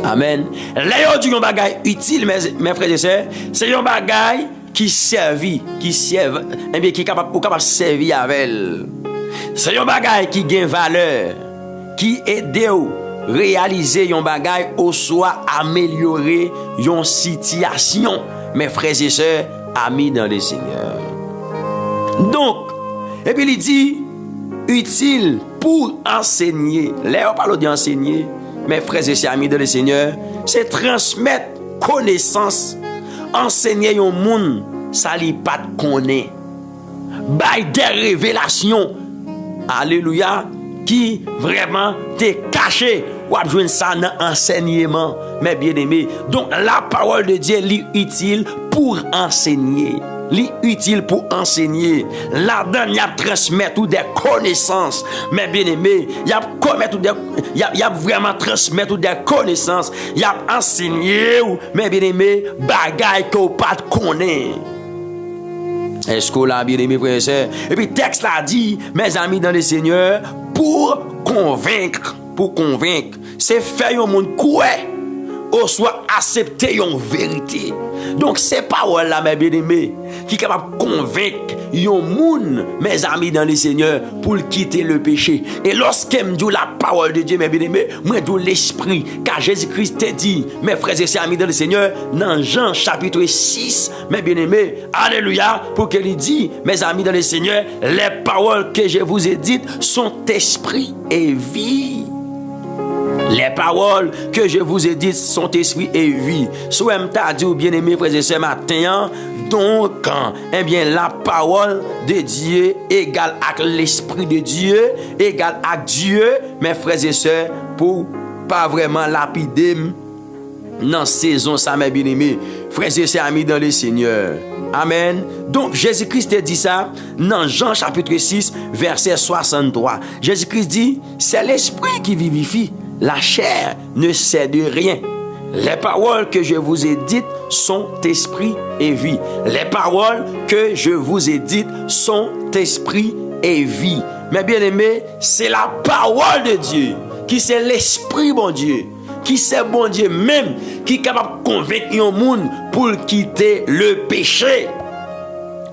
Amen. Là, on dit un bagage utile, mes frères et sœurs. C'est un bagage qui servit, qui serve, eh bien, qui est capable de servir avec elle. C'est un bagage qui gagne valeur, qui aide ou réaliser un bagage ou soit améliorer une situation. Mes frères et sœurs, amis dans le Seigneur. Donc, et puis il dit, utile pour enseigner. Là, on parle d'enseigner. Mes frères et sœurs, amis dans le Seigneur, c'est transmettre connaissance. Enseigner au monde, ça li pas de connaît. Bail des révélations. Alléluia. Qui vraiment t'est caché. Ou a besoin ça dans enseignement, mes bien-aimés. Donc la parole de Dieu est utile pour enseigner. Li utile pour enseigner. Là-dedans, il y a transmettre des connaissances. Mes bien-aimés, il y a vraiment transmettre des connaissances. Il y a enseigné, mes bien-aimés, bagaille que vous pas connaître. Est-ce que là, bien-aimés, frères et sœurs? Et puis, texte là dit, mes amis dans le Seigneur, pour convaincre, c'est faire un monde quoi, ou soit accepter une vérité. Donc, ces paroles-là, mes bien-aimés, qui sont capables de convaincre un monde, mes amis dans le Seigneur, pour quitter le péché. Et lorsque je dis la parole de Dieu, mes bien-aimés, moi, je dis l'esprit, car Jésus-Christ t'a dit, mes frères et sœurs, amis dans le Seigneur, dans Jean chapitre 6, mes bien-aimés, alléluia, pour qu'il dit, mes amis dans le Seigneur, les paroles que je vous ai dites sont esprit et vie. Les paroles que je vous ai dites sont esprit et vie. Soit m'ta dit ou bien aimé frères et sœurs matin, donc eh bien la parole de Dieu égale avec l'esprit de Dieu, égale avec Dieu, mes frères et sœurs, pour pas vraiment lapider dans saison ça mes bien-aimés, frères et sœurs amis dans le Seigneur. Amen. Donc Jésus-Christ a dit ça dans Jean chapitre 6 verset 63. Jésus-Christ dit, c'est l'esprit qui vivifie. La chair ne sait de rien. Les paroles que je vous ai dites sont esprit et vie. Les paroles que je vous ai dites sont esprit et vie. Mes bien-aimés, c'est la parole de Dieu, qui c'est l'esprit bon Dieu, qui c'est bon Dieu même, qui est capable de convaincre un monde pour quitter le péché.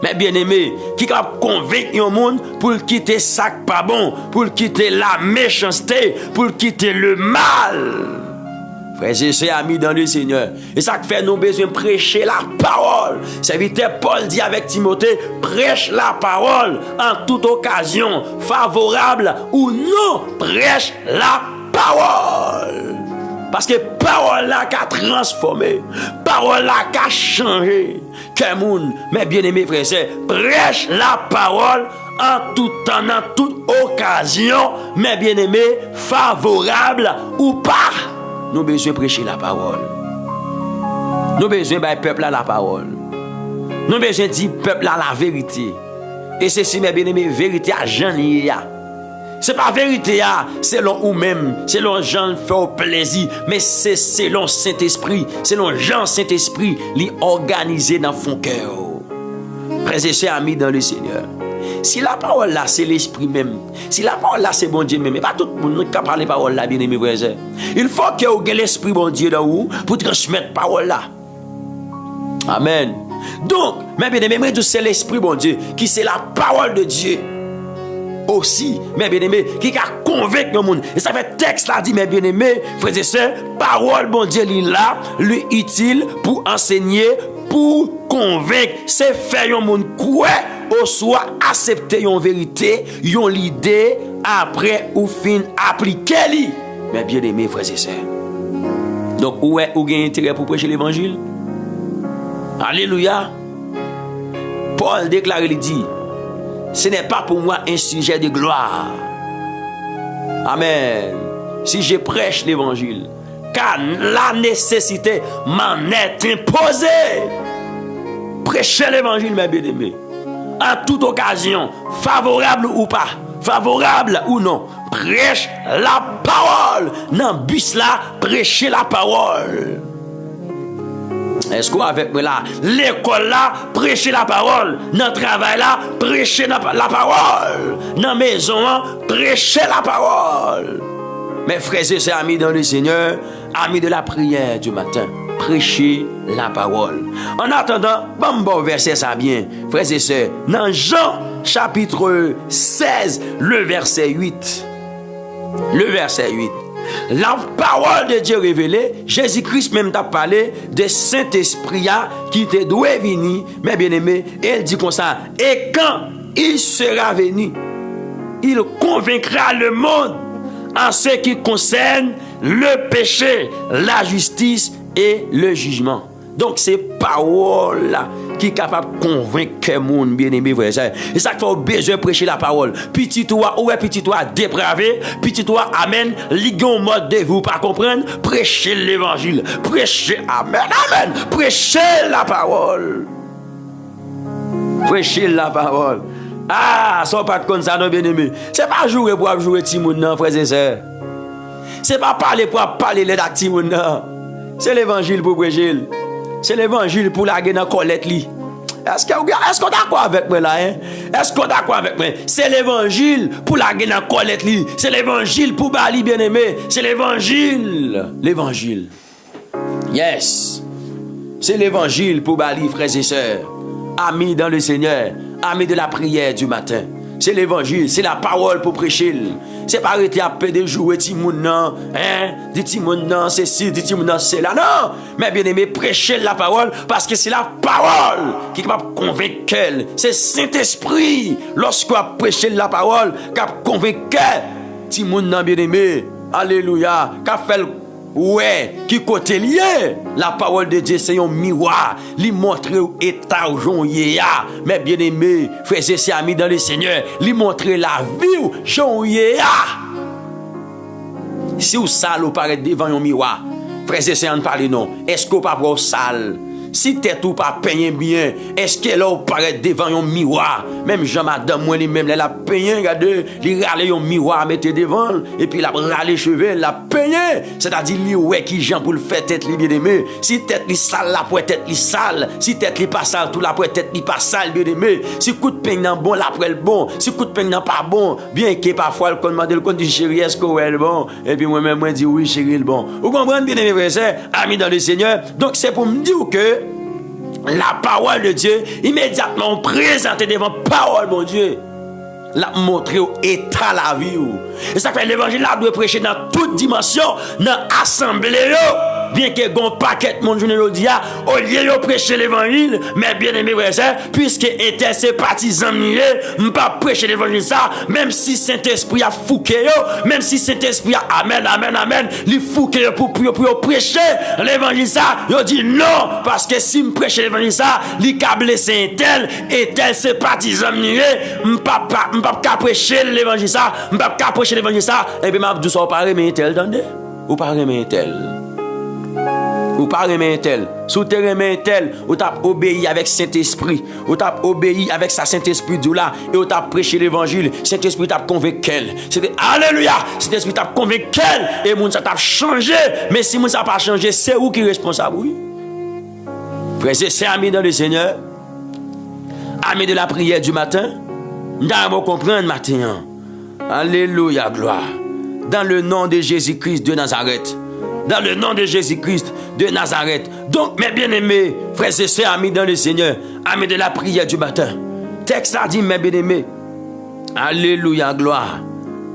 Mes bien-aimés, qui est capable de convaincre un monde pour quitter ça pas bon, pour quitter la méchanceté, pour quitter le mal. Frères et sœurs, amis dans le Seigneur, et ça fait nous besoin de prêcher la parole. Serviteur Paul dit avec Timothée, prêche la parole en toute occasion, favorable ou non, prêche la parole. Parce que parole là qui a transformé, parole là qui a changé. Que moun, mes bien-aimés frères et sœurs, prêche la parole en tout temps, en toute occasion, mes bien-aimés, favorable ou pas. Nous avons besoin de prêcher la parole. Nous avons besoin de peuple à la parole. Nous avons besoin de dire peuple à la vérité. Et ceci, mes bien-aimés, vérité à Jean. Ce n'est pas vérité, selon vous-même, selon Jean fait au plaisir, mais c'est selon Saint-Esprit, selon Jean Saint-Esprit, li organisé dans son cœur. Frères et sœurs amis dans le Seigneur. Si la parole là, c'est l'Esprit même, si la parole là, c'est bon Dieu même, pas tout le monde qui parle de parole là, bien aimé frères et sœurs. Il faut que vous ayez l'Esprit bon Dieu dans vous pour transmettre parole là. Amen. Donc, mes bien-aimés, c'est l'Esprit bon Dieu qui c'est la parole de Dieu. Aussi, mes bien-aimés, qui a convaincu le monde. Et ça fait texte là dit, mes bien-aimés, frères et sœurs, parole, bon Dieu, lui là, lui utile pour enseigner, pour convaincre, c'est faire un monde quoi ou soit accepter une vérité, une idée après ou fin appliquer li. Mais bien aimé frères et sœurs. Donc où est ou gain intérêt pour prêcher l'évangile? Alléluia. Paul déclare, il dit, ce n'est pas pour moi un sujet de gloire. Amen. Si je prêche l'évangile, car la nécessité m'en est imposée. Prêchez l'évangile, mes bien-aimés. En toute occasion, favorable ou pas, favorable ou non, prêche la parole. Dans le bus là, prêchez la parole. Est-ce que avec moi là, l'école là, prêchez la parole. Dans le travail là, prêchez la parole. Dans la maison là, prêchez la parole. Mes frères et sœurs, amis dans le Seigneur, amis de la prière du matin, prêchez la parole. En attendant, bon verset ça bien, frères et sœurs, dans Jean chapitre 16, le verset 8. Le verset 8. La parole de Dieu révélée, Jésus-Christ même t'a parlé de Saint-Esprit qui te doit venir, mes bien-aimés, et il dit comme ça, et quand il sera venu, il convaincra le monde en ce qui concerne le péché, la justice et le jugement. Donc c'est parole là qui est capable de convaincre le monde, bien aimé frère. Et ça qu'il faut besoin de prêcher la parole. Petit toi, ouais petit toi dépravé, petit toi amen, ligon mode de vous pas comprendre, prêchez l'évangile, prêchez amen, amen, prêchez la parole. Prêchez la parole. Ah, ça pas de comme ça non bien aimé. C'est pas jouer pour jouer Timoun non frères et sœurs. C'est pas parler pour parler les Timoun non. C'est l'évangile pour prêcher. C'est l'évangile pour la guerre dans colette li. Est-ce qu'on est d'accord avec moi là hein? Est-ce qu'on est d'accord avec moi? C'est l'évangile pour la guerre dans colette li. C'est l'évangile pour Bali bien-aimé. C'est l'évangile. L'évangile. Yes. C'est l'évangile pour Bali frères et sœurs. Amis dans le Seigneur, amis de la prière du matin. C'est l'évangile, c'est la parole pour prêcher. C'est pas arrêter à peine de jouer Timoun non, hein? Dit Timoun non, c'est ci, dit Timoun non, c'est là. Non! Mais bien aimé, prêcher la parole parce que c'est la parole qui va convaincre. C'est Saint-Esprit, lorsqu'on prêche la parole, qui va convaincre Timoun non, bien aimé. Alléluia. Qui fait ouais, qui côté lié, la parole de Dieu c'est un miroir, lui montrer état où j'en y a, mais bien aimé, frères et sœurs amis dans le Seigneur, lui montrer la vie où j'en y a. Si vous sale ou paraît devant un miroir, frères et sœurs, ne parlez non, est-ce que vous pas pour sale? Si tête ou pas peigné bien, est-ce que là vous paraît devant un miroir? Même Jean madame moi lui-même elle a peigné, regardez, il râler un miroir mettre devant et puis il a râler cheveux, il a peigné, c'est-à-dire lui ouais qui Jean pour le faire tête li bien aimé. Si tête li sale la pour tête li sale, si tête li pas sale tout la pour tête li pas sale bien aimé. Si coup de peigne nan bon la pour le bon, si coup de peigne nan pas bon, bien que parfois le demande le compte du chéri est-ce que ouais le bon et puis moi-même moi dit oui chéri le bon. Vous comprenez bien aimé frère, amis dans le Seigneur. Donc c'est pour me dire que la parole de Dieu, immédiatement présentée devant parole, mon Dieu, la montrer au état la vie. Et ça fait l'évangile là doit prêcher dans toute dimension, dans l'assemblée. Bien que gon paquet mon journée aujourd'hui, au lieu de prêcher l'évangile, mais bien aimé frère, puisque était ses partisans m'pas prêcher l'évangile ça, même si Saint-Esprit a fouqué même si Saint-Esprit a amen amen amen, li fouqué pour prêcher l'évangile ça, yo dit non parce que si me prêcher l'évangile ça, li ka blesser tel et tel ses partisans m'pas prêcher l'évangile ça, m'pas prêcher l'évangile ça, et puis m'a dit ça pas remet tel attendez, ou pas remet tel. Ou pas remettre tel, sous te remettre tel, ou t'as obéi avec Saint-Esprit, ou t'as obéi avec sa Saint-Esprit du là, et ou t'as prêché l'évangile, Saint-Esprit t'a convaincu. C'était alléluia, Saint-Esprit t'a convaincu, et moun ça t'a changé, mais si moun ça pas changé, c'est où qui est responsable, oui? Frères et sœurs, amis dans le Seigneur, amis de la prière du matin, nous devons comprendre matin, alléluia, gloire, dans le nom de Jésus-Christ de Nazareth. Dans le nom de Jésus-Christ de Nazareth. Donc, mes bien-aimés, frères et sœurs, amis dans le Seigneur, amis de la prière du matin, texte a dit, mes bien-aimés, alléluia, gloire,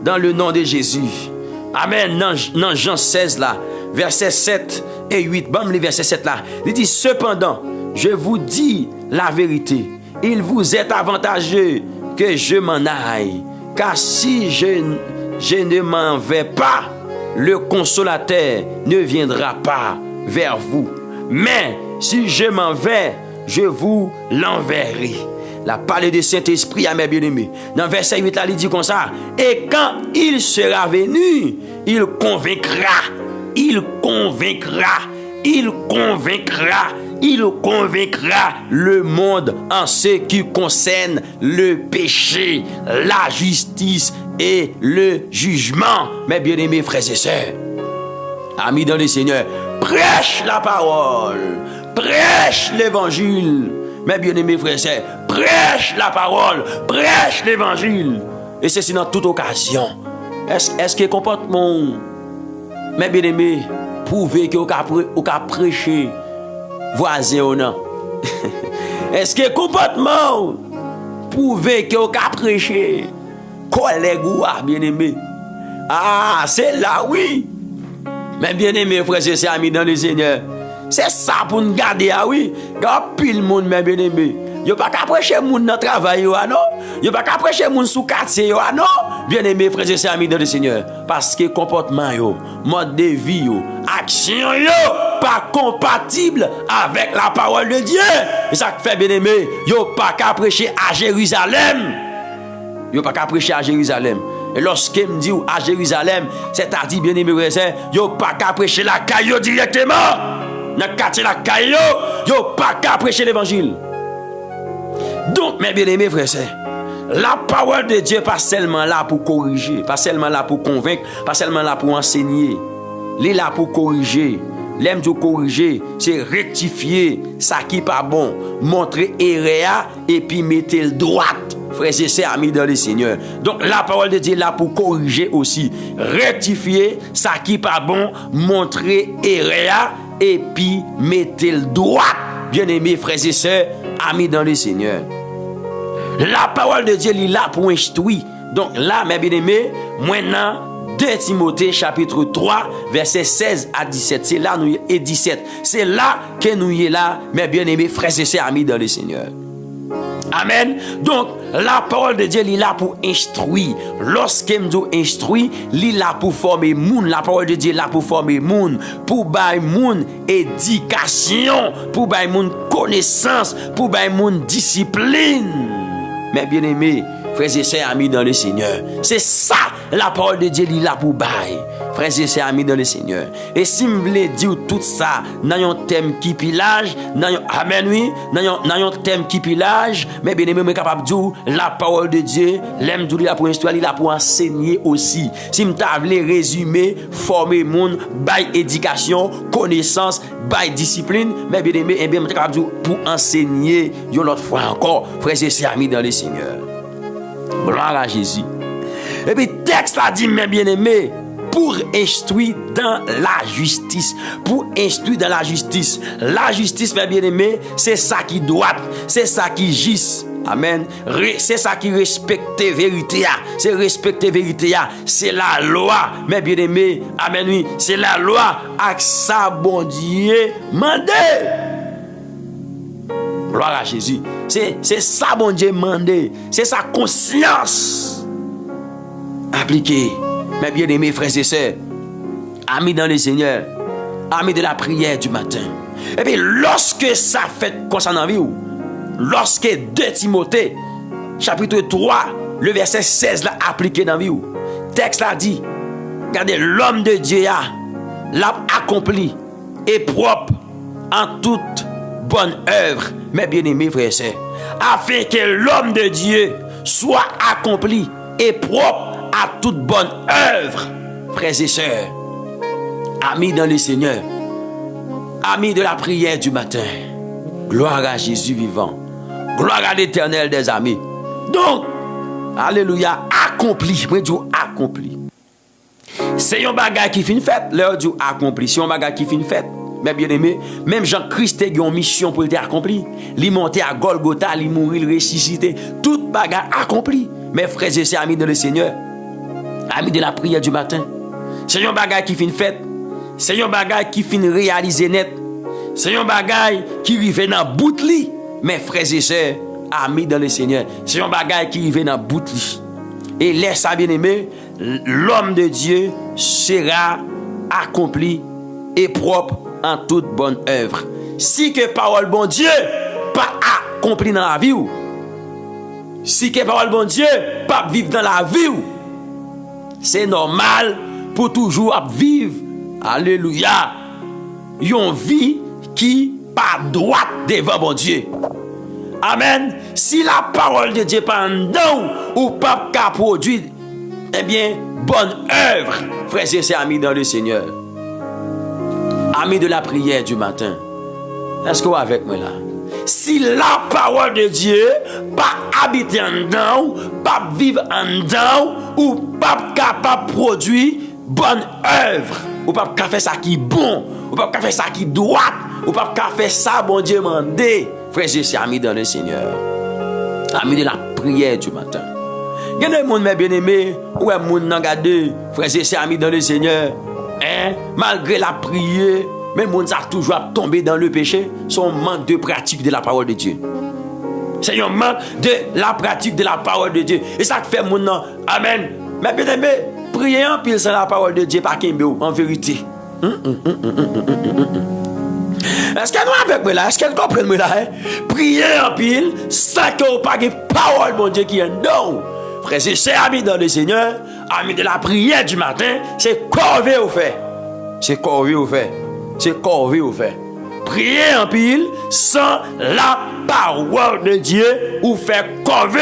dans le nom de Jésus. Amen. Dans Jean 16 là, versets 7 et 8, bam, les versets 7 là, il dit, cependant, je vous dis la vérité. Il vous est avantageux que je m'en aille. Car si je ne m'en vais pas, le consolateur ne viendra pas vers vous. Mais si je m'en vais, je vous l'enverrai. La parole du Saint-Esprit à mes bien-aimés. Dans verset 8, là, il dit comme ça. Et quand il sera venu, il convaincra le monde en ce qui concerne le péché, la justice et le jugement. Mes bien-aimés frères et sœurs, amis dans le Seigneur, prêche la parole, prêche l'évangile. Mes bien-aimés frères et sœurs, prêche la parole, prêche l'évangile. Et c'est dans toute occasion. Est-ce que comportement, mes bien-aimés, prouver que vous avez prêché voisin ou non? Est-ce que comportement prouver que vous avez prêché collègue ou bien-aimé? Ah, c'est là, oui. Mes bien-aimés frères et sœurs, amis dans le Seigneur, c'est ça pour nous garder, ah oui. Quand pile monde, mes bien-aimés, yo pas qu'à prêcher monde dans travail, non? Yo pas qu'à prêcher monde sous quartier, non? Bien-aimés frères et sœurs, amis dans le Seigneur, parce que comportement yo, mode de vie yo, action yo, pas compatible avec la parole de Dieu. Et ça fait, bien-aimés, yo pas qu'à prêcher à Jérusalem. Yo pas qu'à prêcher à Jérusalem. Et lorsque me dit à Jérusalem, c'est-à-dire, bien-aimés frères et sœurs, yo pas qu'à prêcher la caillou directement. Dans le quartier la caillou, yo pas qu'à prêcher l'évangile. Donc, mes bien-aimés frères et sœurs, la parole de Dieu pas seulement là pour corriger, pas seulement là pour convaincre, pas seulement là pour enseigner. Elle est là pour corriger. L'aime de corriger, c'est rectifier ça qui pas bon, montrer erreur et puis mettre le droite. Frères et sœurs, amis dans le Seigneur. Donc la parole de Dieu est là pour corriger aussi, rectifier ça qui pas bon, montrer erreur et puis mettre le droite. Bien-aimés frères et sœurs, amis dans le Seigneur. La parole de Dieu est là pour instruire. Donc là, mes bien-aimés, maintenant, 2 Timothée chapitre 3, verset 16 à 17. C'est là nous et 17. C'est là que nous y est là, mes bien-aimés frères et sœurs, amis dans le Seigneur. Amen. Donc, la parole de Dieu, il est là pour instruire. Lorsqu'il nous instruit, il est là pour former moun. La parole de Dieu est là pour former moun, pour bailler moun éducation, pour bailler moun connaissance, pour bailler moun discipline. Mes bien-aimés, frères et sœurs, amis dans le Seigneur, c'est ça la parole de Dieu, il est là pour bailler. Frères et sœurs, amis dans le Seigneur. Et si vous voulez dire tout ça dans un thème qui pilage, amen, oui, dans un thème qui pilage, mais bien aimé, je suis capable de dire la parole de Dieu, l'aime de là pour instruire, il là pour enseigner aussi. Si vous voulez résumer, former monde, bail éducation, connaissance, bail discipline, mais bien aimé, je suis capable de dire pour enseigner une autre fois encore, frères et sœurs, amis dans le Seigneur. Gloire à Jésus. Et puis, texte a dit, mes bien-aimés, pour instruire dans la justice. Pour instruire dans la justice. La justice, mes bien-aimés, c'est ça qui doit, c'est ça qui juste. Amen. C'est ça qui respecte vérité. C'est respecter vérité. C'est la loi, mes bien-aimés. Amen, oui. C'est la loi avec ça, bon Dieu, mandé. Gloire à Jésus. C'est ça, bon Dieu, mandé. C'est sa conscience appliquée. Mes bien-aimés frères et sœurs, amis dans le Seigneur, amis de la prière du matin. Et puis, lorsque ça fait concernant vie, lorsque 2 Timothée, chapitre 3, le verset 16, l'a appliqué dans la vie, texte l'a dit, regardez, l'homme de Dieu l'a accompli et propre en toute bonne œuvre, mes bien-aimés frères et sœurs, afin que l'homme de Dieu soit accompli et propre à toute bonne œuvre, frères et sœurs, amis dans le Seigneur, amis de la prière du matin, gloire à Jésus vivant, gloire à l'Éternel des amis. Donc, alléluia, accompli, moi je dis accompli. C'est un bagage qui finit fait, l'heure du accompli, c'est un bagage qui finit fait. Mais bien aimé, même Jean-Christ a une mission pour le accompli. Il monter à Golgotha, il mourir, il ressusciter, tout bagage accompli. Mes frères et sœurs, amis dans le Seigneur, amis de la prière du matin, c'est un bagage qui finit fait, c'est un bagage qui finit réalisé net, c'est un bagay qui arrive dans bout li. Mes frères et sœurs, amis dans le Seigneur, c'est un bagay qui arrive dans bout li. Et laisse ça bien aimé, l'homme de Dieu sera accompli et propre en toute bonne œuvre. Si que parole bon Dieu pas accompli dans la vie ou, si que parole bon Dieu pas vivre dans la vie ou, c'est normal pour toujours vivre, alléluia, une vie qui pas droite devant bon Dieu. Amen. Si la parole de Dieu pas dedans ou pas qu'à produire, eh bien, bonne œuvre, frères et sœurs, amis dans le Seigneur. Amis de la prière du matin. Est-ce que vous êtes avec moi là? Si la parole de Dieu pas habiter en dedans, pas vivre en dedans, ou pas capable de produire bonne œuvre, ou pas capable faire ça qui est bon, ou pas capable faire ça qui est droit, ou pas capable faire ça bon Dieu mandé, frères et sœurs, amis dans le Seigneur. Amis de la prière du matin. Il y a des gens bien aimés, ou des gens qui regardent, frères et sœurs, amis dans le Seigneur, malgré la prière, mais les gens ont toujours tombé dans le péché, c'est un manque de pratique de la parole de Dieu. C'est un manque de la pratique de la parole de Dieu. Et ça fait mon nom. Amen. Mais bien aimé, prier en pile sans la parole de Dieu, pas qu'un en vérité. Est-ce qu'elle est avec moi là? Est-ce qu'elle comprend moi là? Prier en pile sans que vous pas de parole, mon Dieu, qui est non. Frères et sœurs, amis dans le Seigneur, amis de la prière du matin, c'est corvée au fait. C'est corvée au fait. C'est corvée au fait. Prier en pile sans la parole de Dieu ou faire corvée.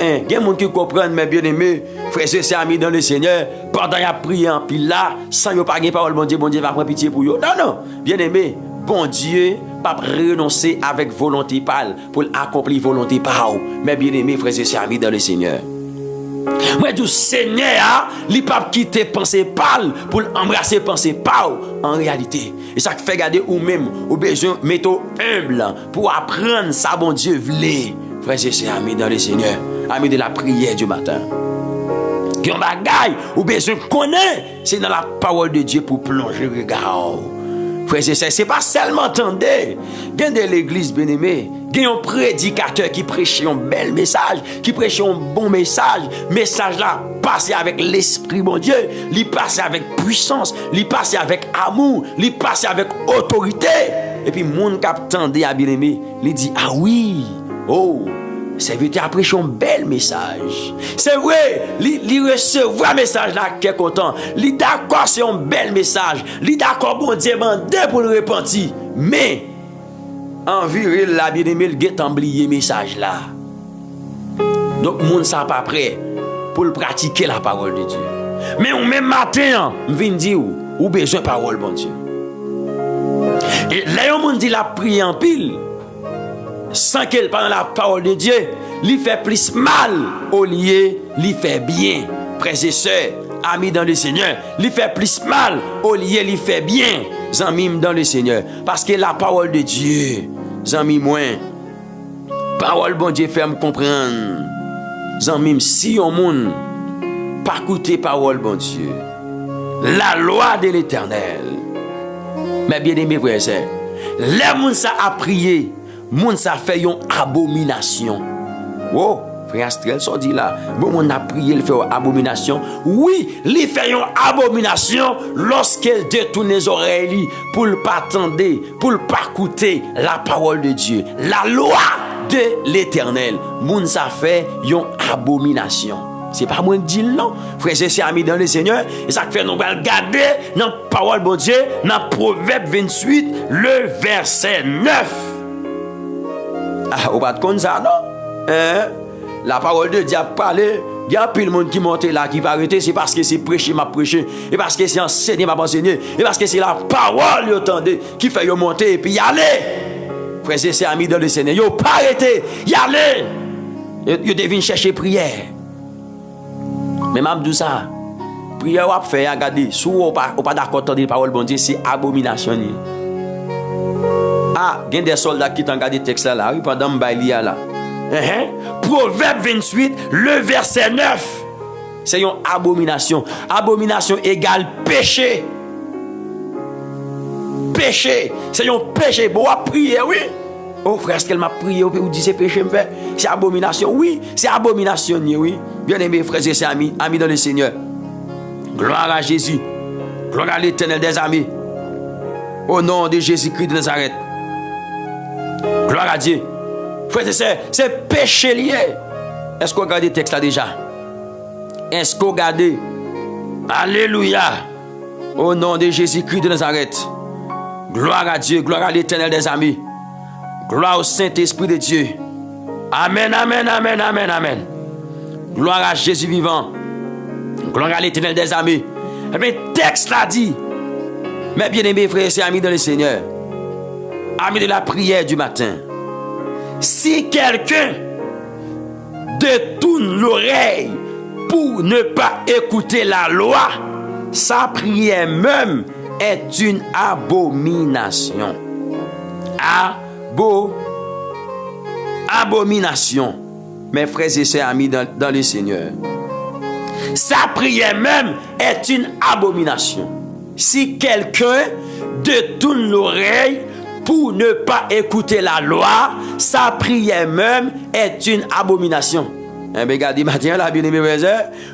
Il y a des gens qui comprennent, mes bien-aimés, frères et sœurs, amis dans le Seigneur, pendant qu'il a prié en pile là, sans qu'il n'y ait pas de parole, bon Dieu va prendre pitié pour eux. Non, non, bien-aimé, bon Dieu, pas renoncer avec volonté pâle pour accomplir volonté par eux. Mais bien-aimés, frères et sœurs, amis dans le Seigneur. Moi, du Seigneur, il n'a pas quitté pensée pâle pour embrasser pensée pâle en réalité. Et ça fait garder ou même, ou besoin de mettre humble pour apprendre ça, bon Dieu, voulait. Frères et sœurs, amis dans le Seigneur, amis de la prière du matin. Qui ont bagaille, ou besoin de connaître, c'est dans la parole de Dieu pour plonger le regard. Frères et sœurs, c'est pas seulement entendre. Il y a de l'église bien-aimée. Il y a un prédicateur qui prêche un bel message, qui prêche un bon message. Message là, passé avec l'esprit, mon Dieu. Il passe avec puissance, il passe avec amour, il passe avec autorité. Et puis, mon cap tendé à bien-aimé, il dit, ah oui, oh, serviteur a prêché un bel message. C'est vrai, il recevra un message là qui est content. Il d'accord, c'est un bel message. Il d'accord, bon Dieu, mandé pour le repentir. Mais, en vérité, la bien-aimé, il a oublié le message là. Donc, moun ça pas prêt pour pratiquer la parole de Dieu. Mais au même matin, je viens dire, ou besoin de parole, bon Dieu. Et là, on dit la prière en pile, sans qu'elle parle la parole de Dieu, il fait plus mal au lieu, il fait bien. Frères et sœurs, amis dans le Seigneur, il fait plus mal au lieu, il fait bien. Amis dans le Seigneur. Parce que la parole de Dieu, amis moins, parole bon Dieu fait me comprendre. Amis, si on monde pas écouter parole bon Dieu, la loi de l'Éternel, mais bien aimé frères et sœurs, les gens ça a prié, moun ça fait une abomination. Oh, frère Astrel, ça dit là, bon on a prié, il fait une abomination. Oui, il fait une abomination lorsqu'il détourne les oreilles pour ne pas attendre, pour ne pas écouter la parole de Dieu. La loi de l'Éternel, moun ça fait une abomination. C'est pas moi qui dis non, frères et sœurs amis dans le Seigneur. Et ça fait nous regarder dans la parole de Dieu, dans Proverbe 28, le verset 9. Ah, vous pas de compte ça, non? La parole de Dieu a parlé. Il y a plus de monde qui monte là, qui va arrêter. C'est parce que c'est prêché, m'a prêché. Et parce que c'est enseigné, m'a enseigné. Et parce que c'est la parole, entendez, qui fait monter et puis y aller. Frères et sœurs amis dans le Seigneur, yo pas arrêter, y aller. Yo devine chercher prière. Mais m'a dit ça. Prière ou faire, regardez, si vous pas d'accord avec la parole de Dieu, c'est abomination. Ah, il y a des soldats qui t'ont regardé le texte là, oui, pendant que je là. Proverbe 28, le verset 9. C'est une abomination. Abomination égale péché. péché. C'est un péché. Bon, à prier, oui. Oh frère, est-ce qu'elle m'a prié ou dit c'est péché me fait? C'est abomination. Oui, c'est abomination, oui. Bien-aimés frères et sœurs, amis dans le Seigneur. Gloire à Jésus. Gloire à l'Éternel des armées. Au nom de Jésus-Christ de Nazareth. Gloire à Dieu. Frères et sœurs, c'est péché lié. Est-ce qu'on regarde le texte là déjà? Est-ce qu'on regarde? Alléluia. Au nom de Jésus-Christ de Nazareth. Gloire à Dieu, gloire à l'Éternel des armées. Gloire au Saint-Esprit de Dieu. Amen, amen, amen, amen, amen. Gloire à Jésus vivant. Gloire à l'Éternel des armées. Eh bien, texte l'a dit. Mes bien-aimés frères et amis dans le Seigneur, amis de la prière du matin, si quelqu'un détourne l'oreille pour ne pas écouter la loi, sa prière même est une abomination. Abomination. Mes frères et sœurs amis dans le Seigneur, sa prière même est une abomination. Si quelqu'un détourne l'oreille pour ne pas écouter la loi, sa prière même est une abomination. Eh bien, regardez, matin, là, bien aimé,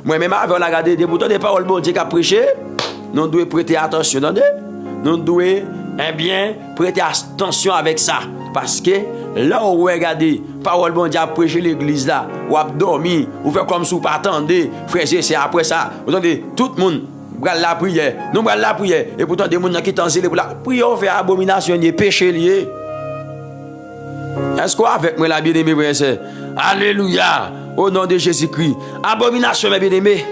moi-même, avant de regarder des boutons, des paroles bon Dieu qui a prêché, nous devons prêter attention, nous devons, prêter attention avec ça. Parce que là où vous regardez, parole bon Dieu a prêché l'église là, ou a dormi, ou fait comme si vous pas attendez, frères et sœurs, après ça, vous entendez, tout le monde, la prière, nous la prière, et pourtant des gens qui t'en zélé pour la prière, fait abomination, il péché lié. Est-ce qu'on avec moi la bien-aimée, frères et sœurs? Alléluia, au nom de Jésus-Christ. Abomination, mes bien-aimés.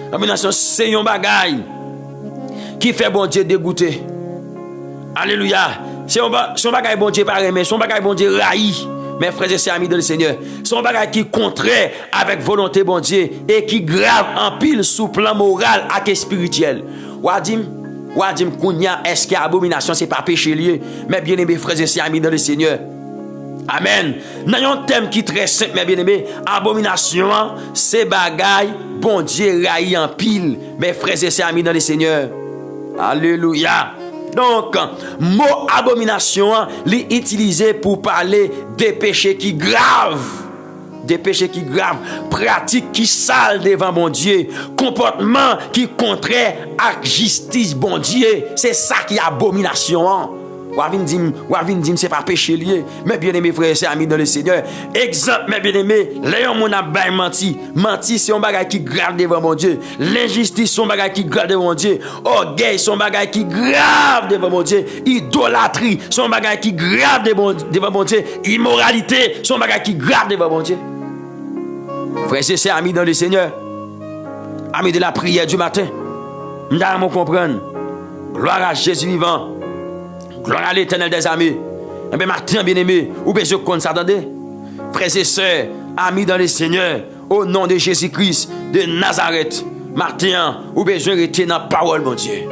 Abomination, c'est un bagaille qui fait bon Dieu dégoûter. Alléluia. C'est un bagaille bon Dieu par aimer, son bagaille bon Dieu raï. Mes frères et sœurs amis dans le Seigneur, son bagaille qui contraire avec volonté bon Dieu et qui grave en pile sous plan moral et spirituel. Wadim kounya, est-ce qu'il y a abomination, c'est pas péché lié. Mais bien aimés frères et sœurs amis dans le Seigneur. Amen. Nous avons un thème qui est très simple, mes bien-aimés. Abomination, c'est bagaille bon Dieu raï en pile. Mes frères et sœurs amis dans le Seigneur. Alléluia. Donc, mot abomination, l'est utilisé pour parler des péchés qui graves. Des péchés qui graves, pratiques qui sales devant mon Dieu, comportement qui contraire à justice bon Dieu. C'est ça qui est abomination. Wavin dim, c'est pas péché lié. Mes bien-aimés frères et sœurs amis dans le Seigneur. Exemple, mes bien-aimés, Léon mon a bay menti. Menti, c'est un bagage qui grave devant mon Dieu. L'injustice, c'est un bagage qui grave devant mon Dieu. Orgueil, c'est un bagage qui grave devant mon Dieu. Idolâtrie, c'est un bagage qui grave devant mon Dieu. Immoralité, c'est un bagage qui grave devant mon Dieu. Frères et sœurs amis dans le Seigneur, amis de la prière du matin, nous devons comprendre. Gloire à Jésus vivant. Gloire à l'Éternel des armées. Eh bien, Martin, bien-aimé, ou bien je compte ça, attendez. Frères et sœurs, amis dans le Seigneur, au nom de Jésus-Christ de Nazareth, Martin, ou besoin de rester dans la parole, mon Dieu.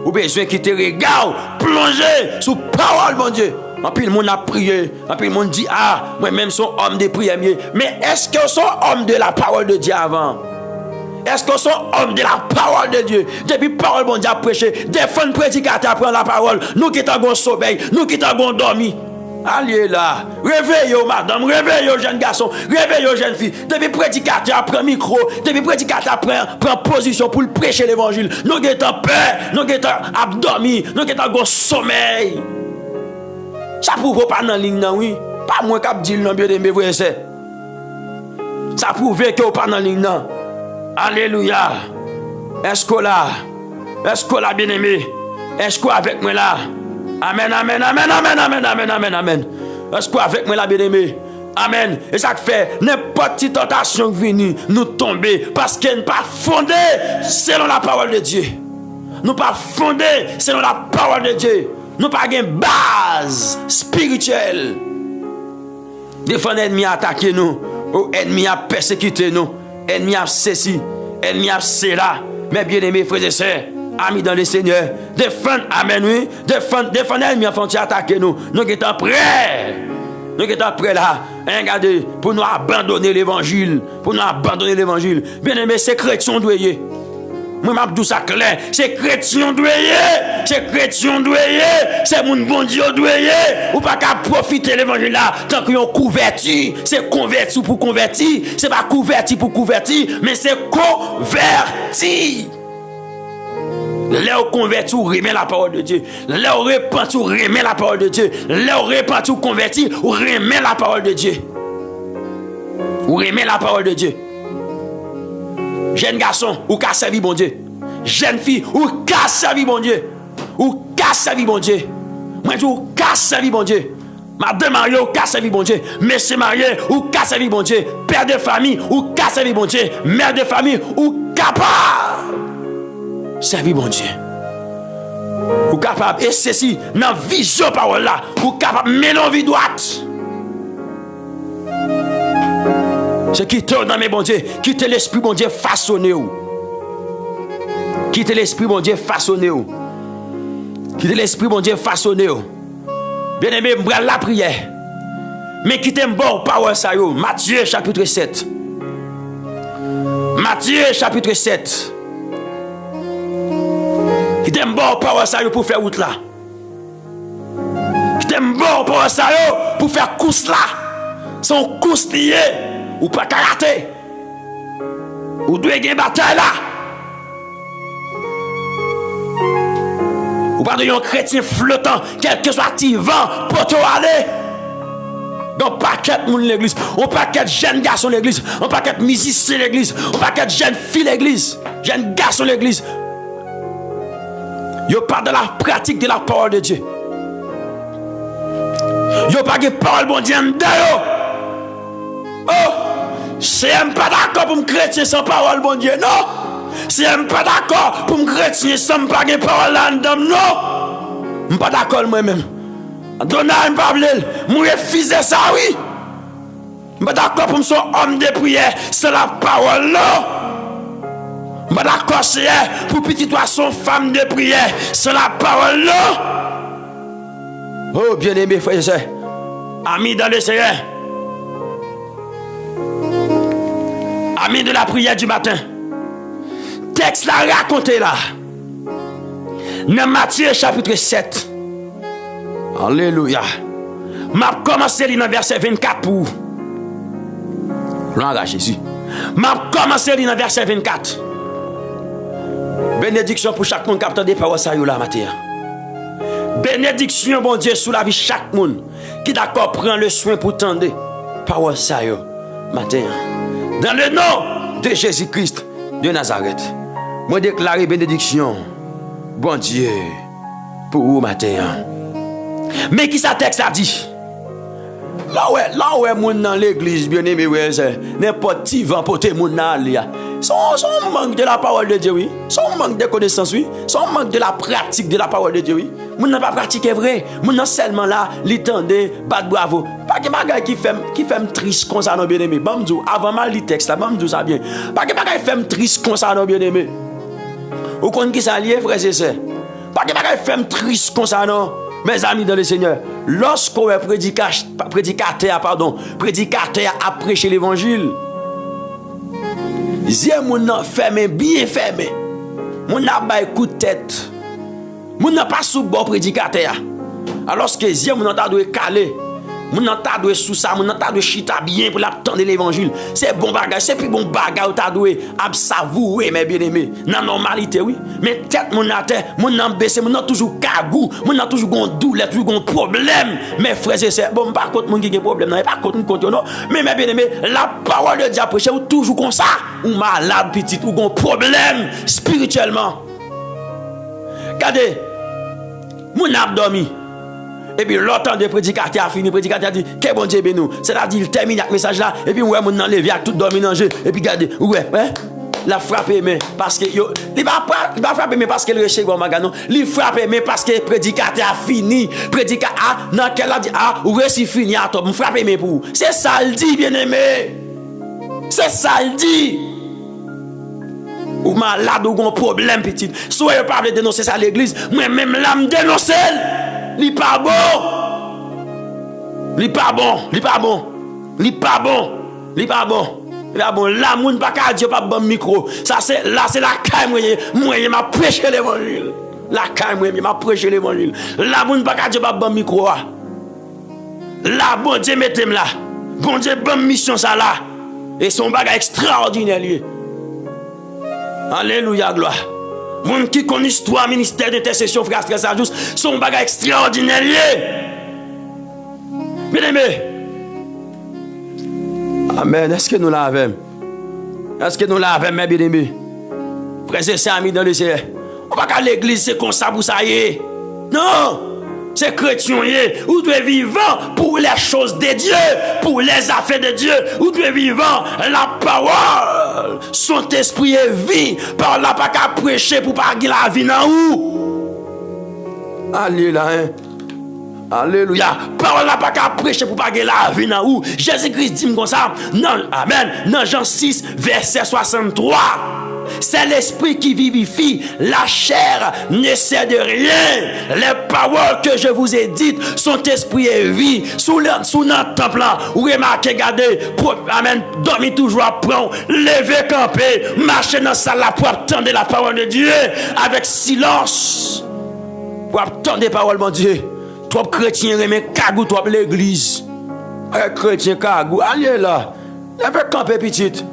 Ou besoin de quitter le regard, plonger sous parole, mon Dieu. En plus, le monde a prié. En plus, le monde dit, ah, moi-même, son homme de prière mieux. Mais est-ce que son homme de la parole de Dieu avant? Est-ce qu'on sont hommes de la parole de Dieu? Depuis parole bon Dieu a prêché, des fonds prédicateurs prennent la parole. Nous qui t'avons sommeil, nous qui t'avons dormi. Allez là, réveillez madame, réveillez jeunes garçons, réveillez jeunes filles. Depuis prédicateur prend micro, depuis prédicateur prend position pour prêcher l'évangile. Nous qui t'avons peur, nous qui t'avons abdormi, nous qui t'avons sommeil. Ça prouve pas dans la ligne, oui. Pas moi qui dis le nom bien de mes frères. Ça prouve que vous pas dans la ligne. Alléluia. Est-ce que là? Est-ce que là, bien-aimé? Est-ce que avec moi là? Amen, amen, amen, amen, amen, amen, amen, amen. Est-ce que avec moi là, bien-aimé? Amen. Et ça fait n'importe quelle tentation qui vient nous tomber parce qu'elle n'est pas fondée selon la parole de Dieu. Nous pas fondée selon la parole de Dieu. Nous pas une base spirituelle. Des fois, l'ennemi a attaqué nous, ou l'ennemi a persécuté nous. Ennemi a ceci, ennemi a cela. Mais bien aimés frères et sœurs, amis dans le Seigneur, défendre, amen, oui, défendre l'ennemi afin de attaquer nous. Nous sommes prêts. Nous sommes prêts là. Regardez, pour nous abandonner l'évangile. Pour nous abandonner l'évangile. Bien aimés, c'est chrétien doué. Moi, m'a dit ça clair. C'est chrétien doué. C'est chrétien doué. C'est mon bon Dieu doué. Ou pas qu'à profiter de l'évangile là. Tant qu'ils ont converti. C'est converti pour convertir. C'est pas converti pour convertir. Mais c'est converti. Là où converti, ou remet la parole de Dieu. Là où repenti, ou remet la parole de Dieu. Là où repenti, ou converti, ou remet la parole de Dieu. Ou remet la parole de Dieu. Jeune garçon, ou qu'à servir bon Dieu. Jeune fille, ou qu'à servir bon Dieu. Ou qu'à servir bon Dieu. Moi, je dis, ou qu'à servir bon Dieu. Madame mariée, ou qu'à servir bon Dieu. Monsieur marié, ou qu'à servir bon Dieu. Père de famille, ou qu'à servir bon Dieu. Mère de famille, ou capable. Servir bon Dieu. Ou capable, et ceci, dans la vision parole là, ou capable, mener vie droite. C'est quitter dans mes bon Dieu, quitter l'esprit bon Dieu façonné ou. Quitter l'esprit bon Dieu façonné ou. Quitter l'esprit bon Dieu façonné ou. Bien aimé, m'bral la prière. Mais quitter m'bon parole ça yo. Matthieu chapitre 7. Matthieu chapitre 7. Quitter m'bon parole ça yo pour faire route là. Quitter m'bon parole ça yo pour faire course là. Son course lié. Ou pas karaté. Ou doit gagner bataille là. Ou pas de un chrétien flottant, quel que soit le vent, pour te aller. Donc, paquet de monde l'église, on paquet de jeunes garçons l'église, on paquet de musiciens l'église, on paquet de jeunes filles l'église, jeunes garçons l'église. Yo pas de la pratique de la parole de Dieu. Yo pas de parole bon Dieu dedans. Oh! Si je ne suis pas d'accord pour me chrétien sans parole, bon Dieu, non. Si je ne suis pas d'accord pour me chrétien sans me parler parole là-dedans, non. Je ne suis pas d'accord moi-même. Donald, je ne suis pas refuser ça, oui. Je ne suis pas d'accord pour me faire homme de prière sans la parole, non. Je ne suis pas d'accord pour petit toi son femme de prière sans la parole, non. Oh, bien-aimés frères et sœurs, amis dans le Seigneur. Amis de la prière du matin. Texte là raconté là. Dans Matthieu chapitre 7. Alléluia. M'a commencé dans verset 24 pour. Gloire à Jésus. M'a commencé dans verset 24. Bénédiction pour chaque monde qui a des paroles ça là matin. Bénédiction bon Dieu sous la vie chaque monde qui d'accord prend le soin pour tendre paroles ça matin. Dans le nom de Jésus-Christ de Nazareth, moi déclare bénédiction, bon Dieu, pour vous matin. Mais qui ça texte a dit? Là où est moun dans l'église, bien aimé, n'importe qui vent porter moun dans l'ia. Son manque de la parole de Dieu, oui. Son manque de connaissance, oui. Son manque de la pratique de la parole de Dieu, oui. Moun n'a pas pratiqué vrai. Moun n'a seulement là, l'étendé, bad bravo. Pas que bagay qui fait triste comme ça, non bien aimé. Bamdou, avant mal li texte là, bamdou ça bien. Pas que bagay fait triste comme ça, non bien aimé. Ou kon qui ça lié, frère et sœur. Pas que bagay fait triste comme ça, non. Mes amis dans le Seigneur, lorsqu'on est prédicateur a prêché l'évangile, yeux moun fermé, bien fermé. Moun n'a pas coup de tête. Moun n'a pas sous bon prédicateur. Alors que yeux moun ta doit caler. Moun ta doit sous ça, moun ta doit chita bien pour l'attendre l'évangile. C'est bon bagage, c'est plus bon bagage ta doit savourer mes bien-aimés. Dans normalité oui, mais tête moun na terre, moun nan baissé, moun nan toujours kagou, moun nan toujours gon douleur, toujours gon problème. Mes frères et sœurs, bon pas contre moun qui gen problème, non, pas contre moun non, mais mes bien-aimés, la parole de Dieu prêcher ou toujours comme ça, ou malade petit ou gon problème spirituellement. Regardez, moun a dormi. Et puis l'autre de prédicateur a fini, prédicateur a dit que bon Dieu bénou. C'est-à-dire il termine avec message là et puis ouais mon nan levé avec tout dormi dans jeu et puis regardez ouais la frappé mais parce que yo il va frapper mais parce que le reché gon maganon, il frappe mais parce que prédicateur a fini, prédicateur dans quel a dit ou réussi fini à toi, me frapper mais pour. C'est ça le dit bien-aimé. C'est ça le dit. Ou malade ou gon problème petit. Soit pas de dénoncer ça à l'église, moi même là me dénoncer. Li pas bon. Li pas bon. Li pas bon. Li pas bon. Li pas bon. Bon, là, moun pas qu'à Dieu pas bon micro. Ça c'est là c'est la caille moi m'a prêché l'évangile. La caille moi m'a prêché l'évangile. Là moun pas qu'à Dieu pas bon micro. Là bon Dieu mettez-moi là. Bon Dieu bonne mission ça là. Et son bagage extraordinaire lié. Alléluia gloire. Moun qui connaît histoire ministère d'intercession frère Sajous, son bagage extraordinaire lié. Bien-aimés. Amen. Est-ce que nous l'avons? Est-ce que nous l'avons, mes bien-aimés? Frères et sœurs, amis dans le Seigneur. On va pas à l'église, c'est comme ça, vous savez. Non! C'est chrétien, vous devez vivre pour les choses de Dieu, pour les affaires de Dieu. Vous devez vivre la parole. Son esprit est vie. Par là, pas qu'à prêcher pour pas gagner la vie dans où? Alléluia. Alléluia. Parole là pas qu'à prêcher pour pas gagner la vie dans où? Jésus-Christ dit comme ça. Non, amen. Dans Jean 6, verset 63. C'est l'esprit qui vivifie. La chair ne sert de rien. Les paroles que je vous ai dites sont esprit et vie. Sous notre temple là, vous remarquez, regardez, amen, dormir toujours à prendre, lever, camper, marcher dans la salle là pour attendre la parole de Dieu avec silence. Pour attendre la parole de Dieu. Trop chrétien remet kagou trop l'église. Chrétien kagou, allez là. Levez camper petite.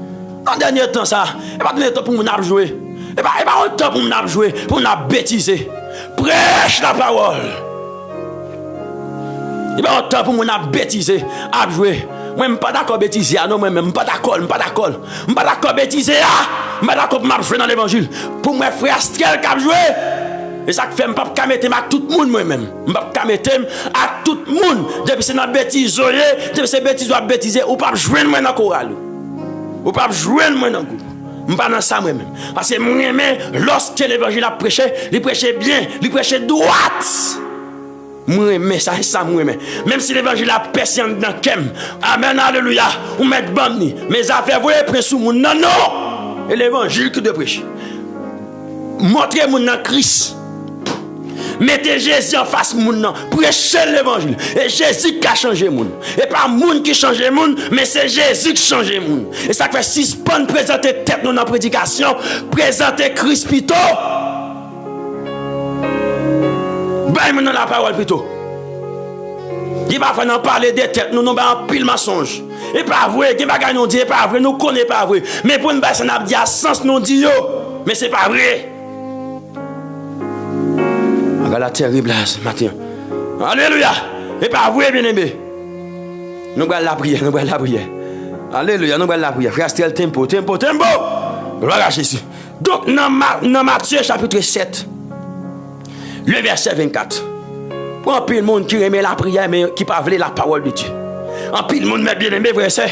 En dernier temps ça, et pas donner temps pour nous jouer. Et pas un temps pour nous jouer, pour nous bêtiser. Prêche la parole. Et pas un temps pour nous bêtiser, à jouer. Moi je pas d'accord bêtiser, non moi même pas d'accord, pas d'accord bêtiser ah. Pas d'accord pour jouer dans l'évangile. Pour moi frère Astrel qui a joué. Et ça fait pas mettre à tout le monde moi-même. Pas mettre à tout le monde. Depuis c'est dans bêtise, depuis c'est bêtise ou bêtiser ou pas jouer moi dans chorale. Ou pas jouer moi dans groupe. Je pas dans ça moi-même. Parce que moi même lorsque l'évangile a prêché, il prêchait bien, il prêchait droite. Moi même ça moi même. Même si l'évangile a percé dans kem. Amen alléluia. Ou mettre bandi, mes affaires vous prêcher sous mon non non. Et l'évangile que de prêcher. Montrez-moi dans Christ. Mettez Jésus en face moun, prêchez l'évangile. Et Jésus qui a changé moun. Et pas moun qui change moun, mais c'est Jésus qui change moun. Et ça fait 6 bonnes présenter tête dans la prédication, présenter Christ plutôt. Baille dans la parole plutôt. Il va falloir parler des têtes, nous n'avons pas un pile mensonge. Et pas vrai, il va gagner nous dire pas vrai, nous connaissons pas vrai. Mais pour nous ça n'a pas sens nous dit yo, mais c'est pas vrai. La terrible ce matin. Alléluia. Et pas vrai, bien-aimé. Nous allons la prière, Alléluia, nous allons la prière. Frère Astrel, tempo. Gloire à Jésus. Donc, dans Matthieu chapitre 7, le verset 24. Pour un peu de monde qui aime la prière, mais qui ne pas la parole de Dieu. En pile monde, mes bien-aimés, frères et sœurs,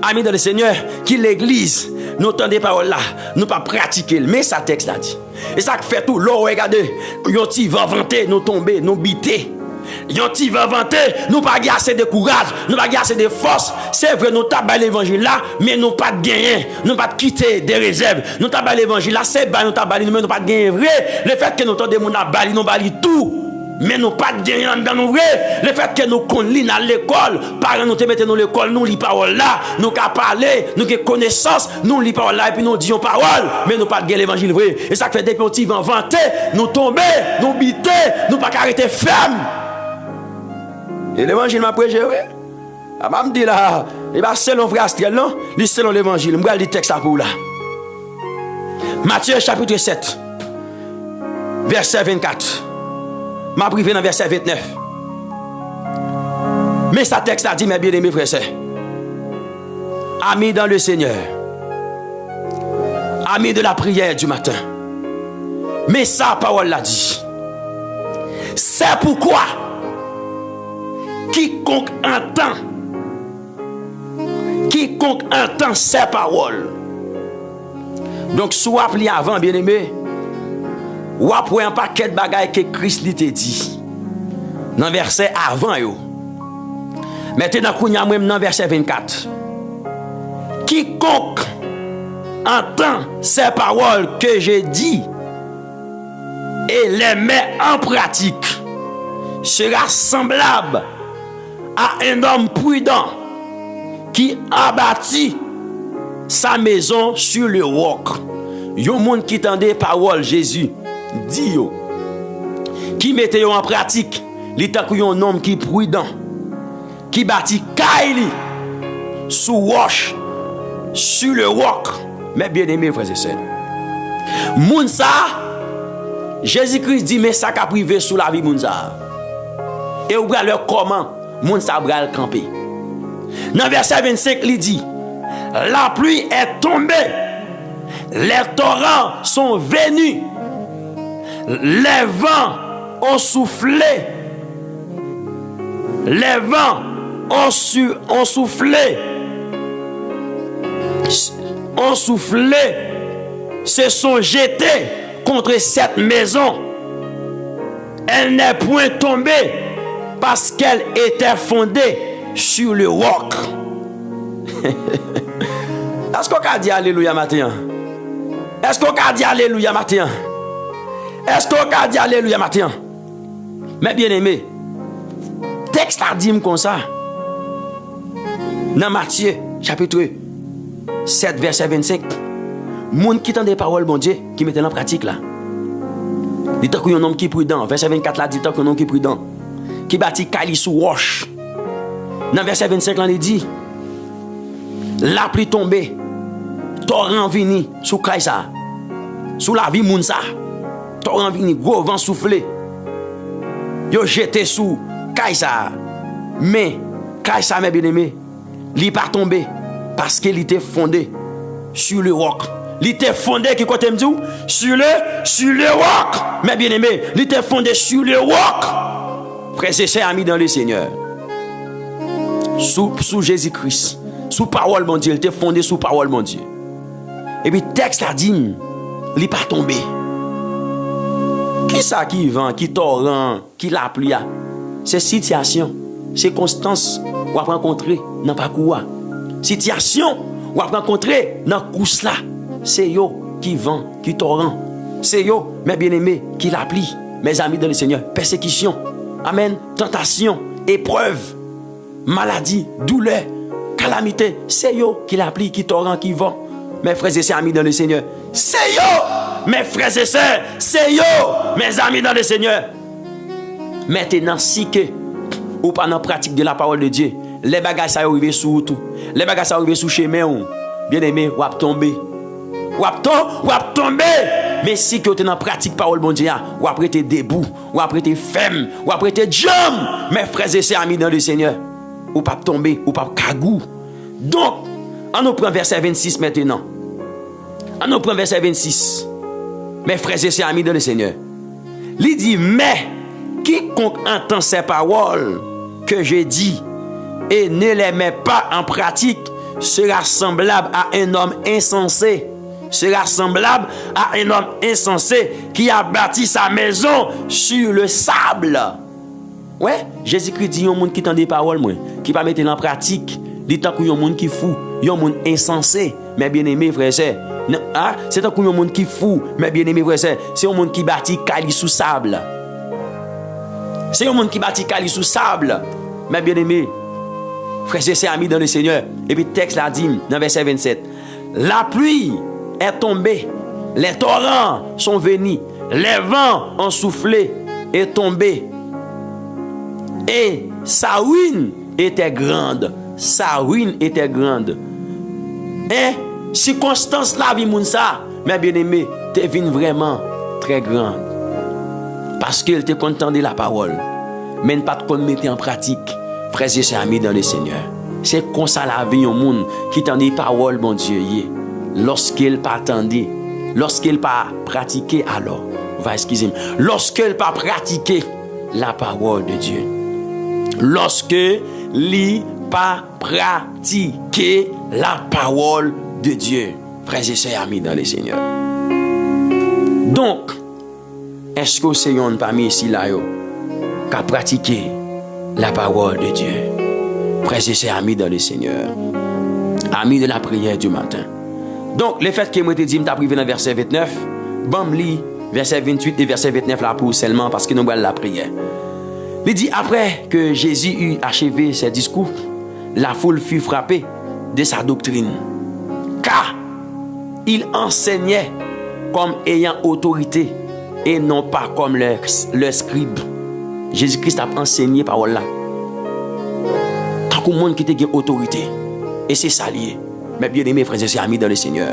amis dans le Seigneur, qui l'église, nous entendons des paroles là, nous pas pratiquer, mais ça texte là dit. Et ça fait tout, l'eau, regardez, yon ti va vanter, nous tomber, nous biter. Yon ti va vanter, nous pas assez de courage, nous pas assez de force. C'est vrai, nous t'as l'évangile là, mais nous pas de gagner, nous pas de quitter des réserves. Nous t'as l'évangile là, c'est bas, nous t'as mais nous pas de gagner vrai. Le fait que nous t'entendons mon abali, nous bali tout. Mais nous pas de gagner dans nous vrai. Le fait que nous connaissons à l'école, parents nous te mettons dans l'école, nous lis parole là, nous qu'à parler, nous qui connaissance, nous lis parole là et puis nous disons parole, mais nous pas de gagner l'évangile vrai. Et ça fait des petits vents vanter, nous tomber, nous biter, nous pas arrêter ferme. Et l'évangile m'a prêché ouais. Ah m'a dit là, et bah selon frère Astrel non, lui selon l'évangile, me regarde le texte pour là. Matthieu chapitre 7 verset 24. M'a privé dans verset 29. Mais sa texte a dit, mes bien-aimés frères et sœurs, amis dans le Seigneur, amis de la prière du matin, mais sa parole l'a dit. C'est pourquoi quiconque entend ces paroles. Donc, soit appelé avant, bien-aimés, ou après un paquet de bagailles que Christ lui t'a dit. Dans le verset avant yo. Maintenant, dans le verset 24. Quiconque entend ces paroles que j'ai dit et les met en pratique sera semblable à un homme prudent qui a bâti sa maison sur le roc. Yon monde qui tendait parole Jésus dit yo, qui mettait yo en pratique, li tant yon homme qui prudent, qui bâtit kaili sous roche, sur le roc. Mais bien aimé frères et sœurs, moun sa Jésus-Christ dit mais ça qu'a privé sous la vie moun sa. Et ou bral leur comment moun sa bral camper. Dans verset 25 il dit la pluie est tombée, les torrents sont venus, les vents ont soufflé, les vents ont soufflé, se sont jetés contre cette maison. Elle n'est point tombée parce qu'elle était fondée sur le roc. Est-ce qu'on a dit alléluia matin? Est-ce qu'on a dit alléluia matin? Est-ce qu'on a dit alléluia matin? Mais bien aimé, texte a dit comme ça. Dans Matthieu chapitre 7 verset 25. Moun qui tend des paroles bon Dieu qui mettent en pratique là. Il dit qu'il y a un homme qui est prudent. Verset 24 là dit qu'il y a un homme qui est prudent. Qui bâtit kali sous roche. Dans verset 25 là il dit la pluie tombée, torrent vini sous Kaisa, sous la vie moun sa. Torrent vini, gros vent soufflé. Yo jeté sous Kaisa. Mais Kaisa mes bien-aimés, il pas tombé parce qu'il était fondé sur le roc. Il était fondé qui côté me dit sur le roc. Mes bien-aimés, il était fondé sur le roc. Frères et sœurs amis dans le Seigneur. Sous Jésus-Christ. Sous parole mon Dieu, il était fondé sous parole mon Dieu. Et puis texte a dit, il n'est pas tombé. Qui ça qui vent, qui torrent, qui la pluie? C'est situation, c'est constance ou à rencontrer dans parcours. Situation ou à rencontrer dans course là. C'est yo qui vent, qui torrent. C'est yo, mes bien-aimés, qui la pluie. Mes amis dans le Seigneur, persécution, amen, tentation, épreuve, maladie, douleur, calamité, c'est yo qui la pluie, qui torrent, qui vent. Mes frères et sœurs amis dans le Seigneur, c'est yo, mes frères et sœurs, c'est yo, mes amis dans le Seigneur. Maintenant, si que ou pas dans la pratique de la parole de Dieu, les bagages ça arrivé sous tout, les bagages ça arrivé sous chemin ou bien aimé, ou ap tomber. Ou ap tomber. Mais si que tu es dans la pratique parole bon Dieu, ou après tu es debout, ou après tu es ferme, ou après tu es jam, mes frères et sœurs amis dans le Seigneur, ou pas tomber, ou pas kagou. Donc, on nous prend verset 26 maintenant. On nous prend verset 26. Mes frères et sœurs amis dans le Seigneur. Il dit, mais quiconque entend ces paroles que je dis et ne les met pas en pratique sera semblable à un homme insensé. Sera semblable à un homme insensé qui a bâti sa maison sur le sable. Ouais, Jésus-Christ dit, il y a un monde qui entend des paroles, qui va mettre en pratique. Il dit, il y a un monde qui fou, il y a un monde insensé. Mais bien aimé, frère et sœur, c'est un monde qui fou, mais bien aimé, frère et sœur, c'est un monde qui bâtit kali sous sable. C'est un monde qui bâtit kali sous sable. Mais bien aimé, frère et sœur, amis dans le Seigneur. Et puis, texte là dit, dans verset 27, la pluie est tombée, les torrents sont venus, les vents ont soufflé et tombé. Et sa ruine était grande. Sa ruine était grande. Et circonstance la vie moun sa, mes bien-aimés, te vin vraiment très grande. Parce qu'il te content de la parole, mais ne pas te mettre en pratique. Frères et sœurs amis dans le Seigneur. C'est comme ça la vie au monde qui tend des paroles, mon Dieu. Lorsqu'il pas attendait, lorsqu'il pas pratiqué, alors, excusez-moi, lorsqu'il pas pratiqué la parole de Dieu. Lorsqu'il pas pratiqué la parole de Dieu. Frères et sœurs amis dans le Seigneur. Donc, est-ce que c'est un parmi ici là qui a pratiqué la parole de Dieu? Frères et sœurs amis dans le Seigneur. Amis de la prière du matin. Donc, le fait que moi te dit, m'ta privé dans verset 29, bam li, verset 28 et verset 29 là pour seulement parce que nous voulons la prière. Il dit, après que Jésus eut achevé ses discours, la foule fut frappée de sa doctrine. Car il enseignait comme ayant autorité et non pas comme le scribe. Jésus-Christ a enseigné parole là. Tant que monde qui était autorité. Et c'est ça lié. Mais bien aimés frères et sœurs amis dans le Seigneur.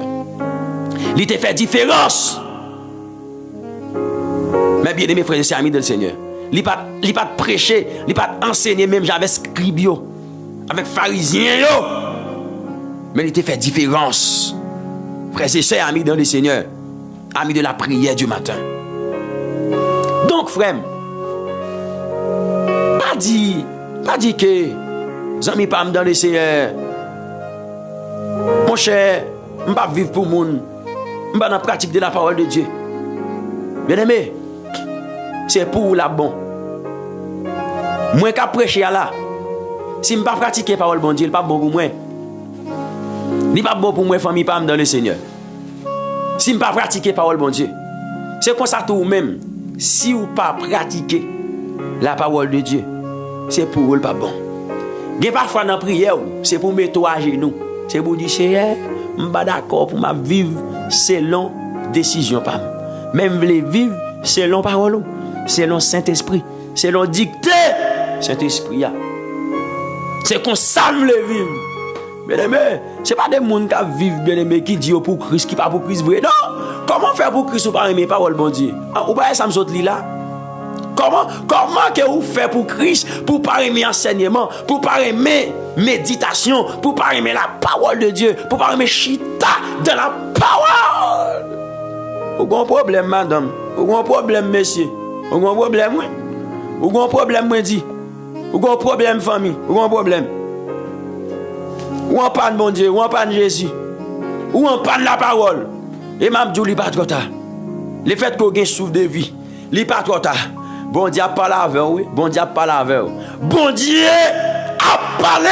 Il t'a fait différence. Mais bien aimés frères et sœurs amis dans le Seigneur. Il pas prêcher, il pas enseigner même avec scribe yo, avec pharisiens yo. Mais il t'a fait différence. Frères et sœurs amis dans le Seigneur. Amis de la prière du matin. Donc frère, pas dit que amis pas dans le Seigneur. Mon cher, je ne vais pas vivre pour le monde. Je ne vais pas dans la pratique de la parole de Dieu. Bien aimé, c'est pour la bon. Moi qui prêche là, si je ne vais pas pratiquer la parole de Dieu, ce n'est pas bon pour moi. Ce n'est pas bon pour moi, famille, pas dans le Seigneur. Si je ne vais pas pratiquer la parole de Dieu, c'est comme ça tout même. Si vous ne pas pratiquer la parole de Dieu, c'est pour vous pas bon. Et parfois dans la prière, c'est pour mettre à genoux. C'est pour dire, Seigneur, je ne suis pas d'accord pour ma vivre selon décision. Même je veux vivre selon parole, selon Saint-Esprit, selon dictée Saint-Esprit. C'est comme ça que je veux vivre. Bien aimé, ce n'est pas des gens qui vivent, bien aimé, qui disent pour Christ, qui ne pas pour Christ vrai. Non! Comment faire pour Christ ou pas aimer parole, bon Dieu? Ou pas ça me saute là? Comment que vous faites pour Christ, pour pas aimer enseignement, pour pas aimer méditation, pour pas aimer la parole de Dieu, pour pas aimer chita de la parole? Vous avez un problème, madame? Vous avez un problème, monsieur? Vous avez un problème, oui? Vous avez un problème, moi, dit? Vous avez un problème, famille? Vous avez un problème? Ou en panne, bon Dieu? Ou en panne, Jésus? Ou en panne la parole? Et m'a dit, il n'est pas trop tard. Le fait qu'on ait souffle de vie, il n'est pas trop tard. Bon Dieu a parlé avec vous. Bon Dieu a parlé avec vous. Bon Dieu a parlé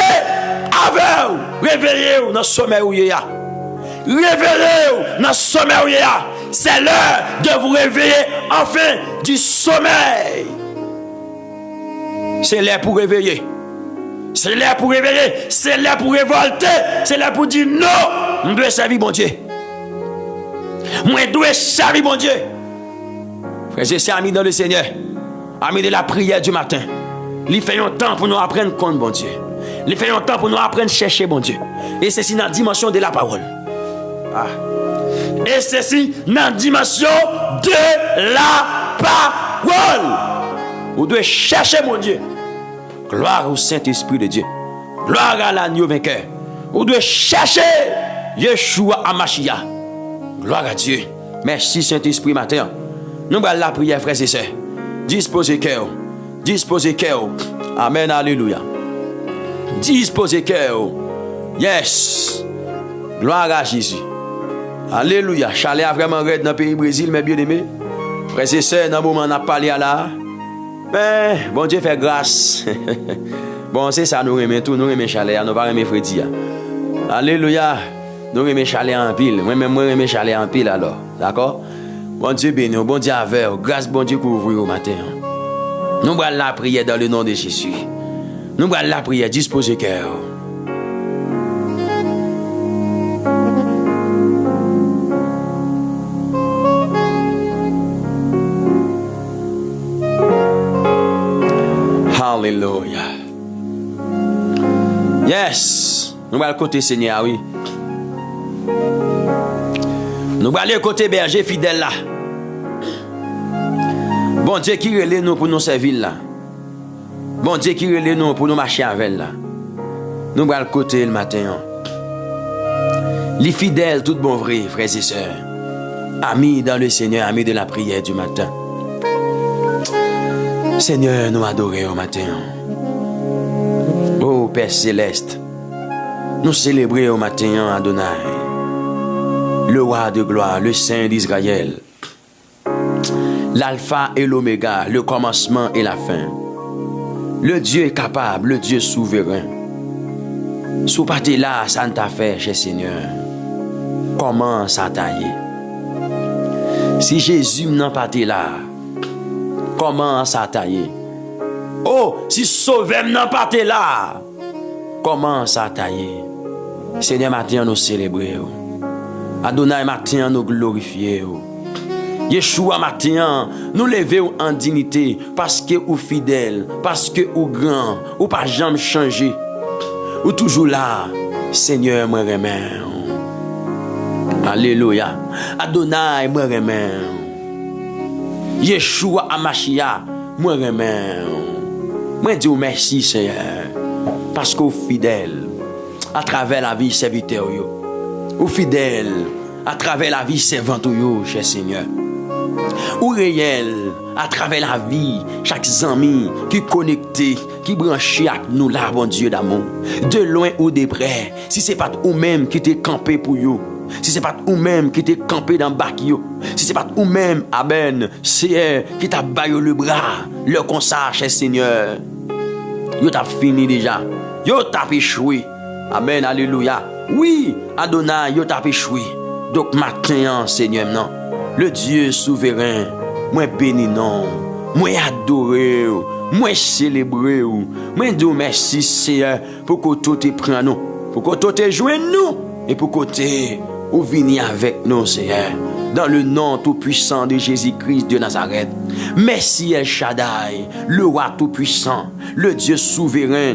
avec vous. Réveillez-vous dans le sommeil où il y a. Réveillez-vous dans le sommeil où il y a. C'est l'heure de vous réveiller enfin du sommeil. C'est l'heure pour réveiller. C'est l'heure pour réveiller. C'est l'heure pour révolter. C'est l'heure pour dire non. Je dois servir mon Dieu. Moi, je dois servir mon Dieu. Frères et sœurs amis dans le Seigneur. Amis de la prière du matin. Il fait un temps pour nous apprendre compte, bon Dieu. Il fait un temps pour nous apprendre à chercher, bon Dieu. Et c'est dans la dimension de la parole. Ah. Et c'est dans la dimension de la parole. Vous devez chercher, mon Dieu. Gloire au Saint-Esprit de Dieu. Gloire à l'agneau vainqueur. Vous devez chercher Yeshua Amashia. Gloire à Dieu. Merci Saint-Esprit matin. Nous allons la prière, frères et sœurs. Disposez cœur. Disposez cœur. Amen, alléluia. Disposez cœur. Yes. Gloire à Jésus. Alléluia. Chalet a vraiment raide dans le pays Brésil, mes bien-aimés. Frères et sœurs, dans le moment où on a parlé à là. Mais, bon Dieu fait grâce. Bon, c'est ça, nous remettons tout. Nous remettons chalet. Nous ne pas remettre Freddy. Alléluia. Nous remettons chalet en pile. Moi-même, moi remettons chalet en pile alors. D'accord? Bon Dieu béni, bon Dieu avec vous. Grâce bon Dieu couvre au matin. Nous allons la prière dans le nom de Jésus. Nous allons la prière, disposez cœur. Alléluia. Yes. Nous allons côté Seigneur, oui. Nous allons aller côté berger fidèle là. Bon Dieu qui relève nous pour nous servir là. Bon Dieu qui relève nous pour nous marcher avec là. Nous allons côté le matin. Les fidèles, tout bon vrai, frères et sœurs. Amis dans le Seigneur, amis de la prière du matin. Seigneur, nous adorons au matin. Oh Père Céleste, nous célébrons au matin Adonai. Le roi de gloire, le Saint d'Israël, l'alpha et l'oméga, le commencement et la fin, le Dieu capable, le Dieu souverain. Sous parti là, ça ne t'a fait, cher Seigneur. Comment ça taille? Si Jésus n'a pas été là, comment ça taille? Oh, si Sauveur n'a pas été là, comment ça taille? Seigneur, matin nous célébrons. Adonai matin nous glorifier. Yeshua matin nous lever en dignité parce que ou fidèle, parce que ou grand, ou pas jamais changer. Ou toujours là, Seigneur moi remets. Alléluia. Adonai moi remets. Yeshua Amashia moi remets. Moi dis merci Seigneur parce que ou fidèle à travers la vie serviteur yo. Ou fidèle à travers la vie servante yo, cher Seigneur. Ou réel à travers la vie, chaque ami qui est connecté, qui est branché avec nous là, bon Dieu d'amour. De loin ou de près, si c'est pas ou même qui t'es campé pour yo, si c'est pas ou même qui t'es campé dans bac yo, si c'est pas ou même, amen, c'est qui t'a baillé le bras, le consacre, cher Seigneur. Yo t'a fini déjà, yo t'a échoué. Amen, alléluia. Oui, Adonai, yo t'a échoué. Donc matin, Seigneur, non. Le Dieu souverain, moi béni non, moi adoré, moi célébré, moi dis merci Seigneur pour que tout te prenne nous, pour que tout te joigne nous et pour que tu ou vini avec nous Seigneur. Dans le nom tout puissant de Jésus-Christ de Nazareth. Merci El Shaddai, le roi tout puissant, le Dieu souverain,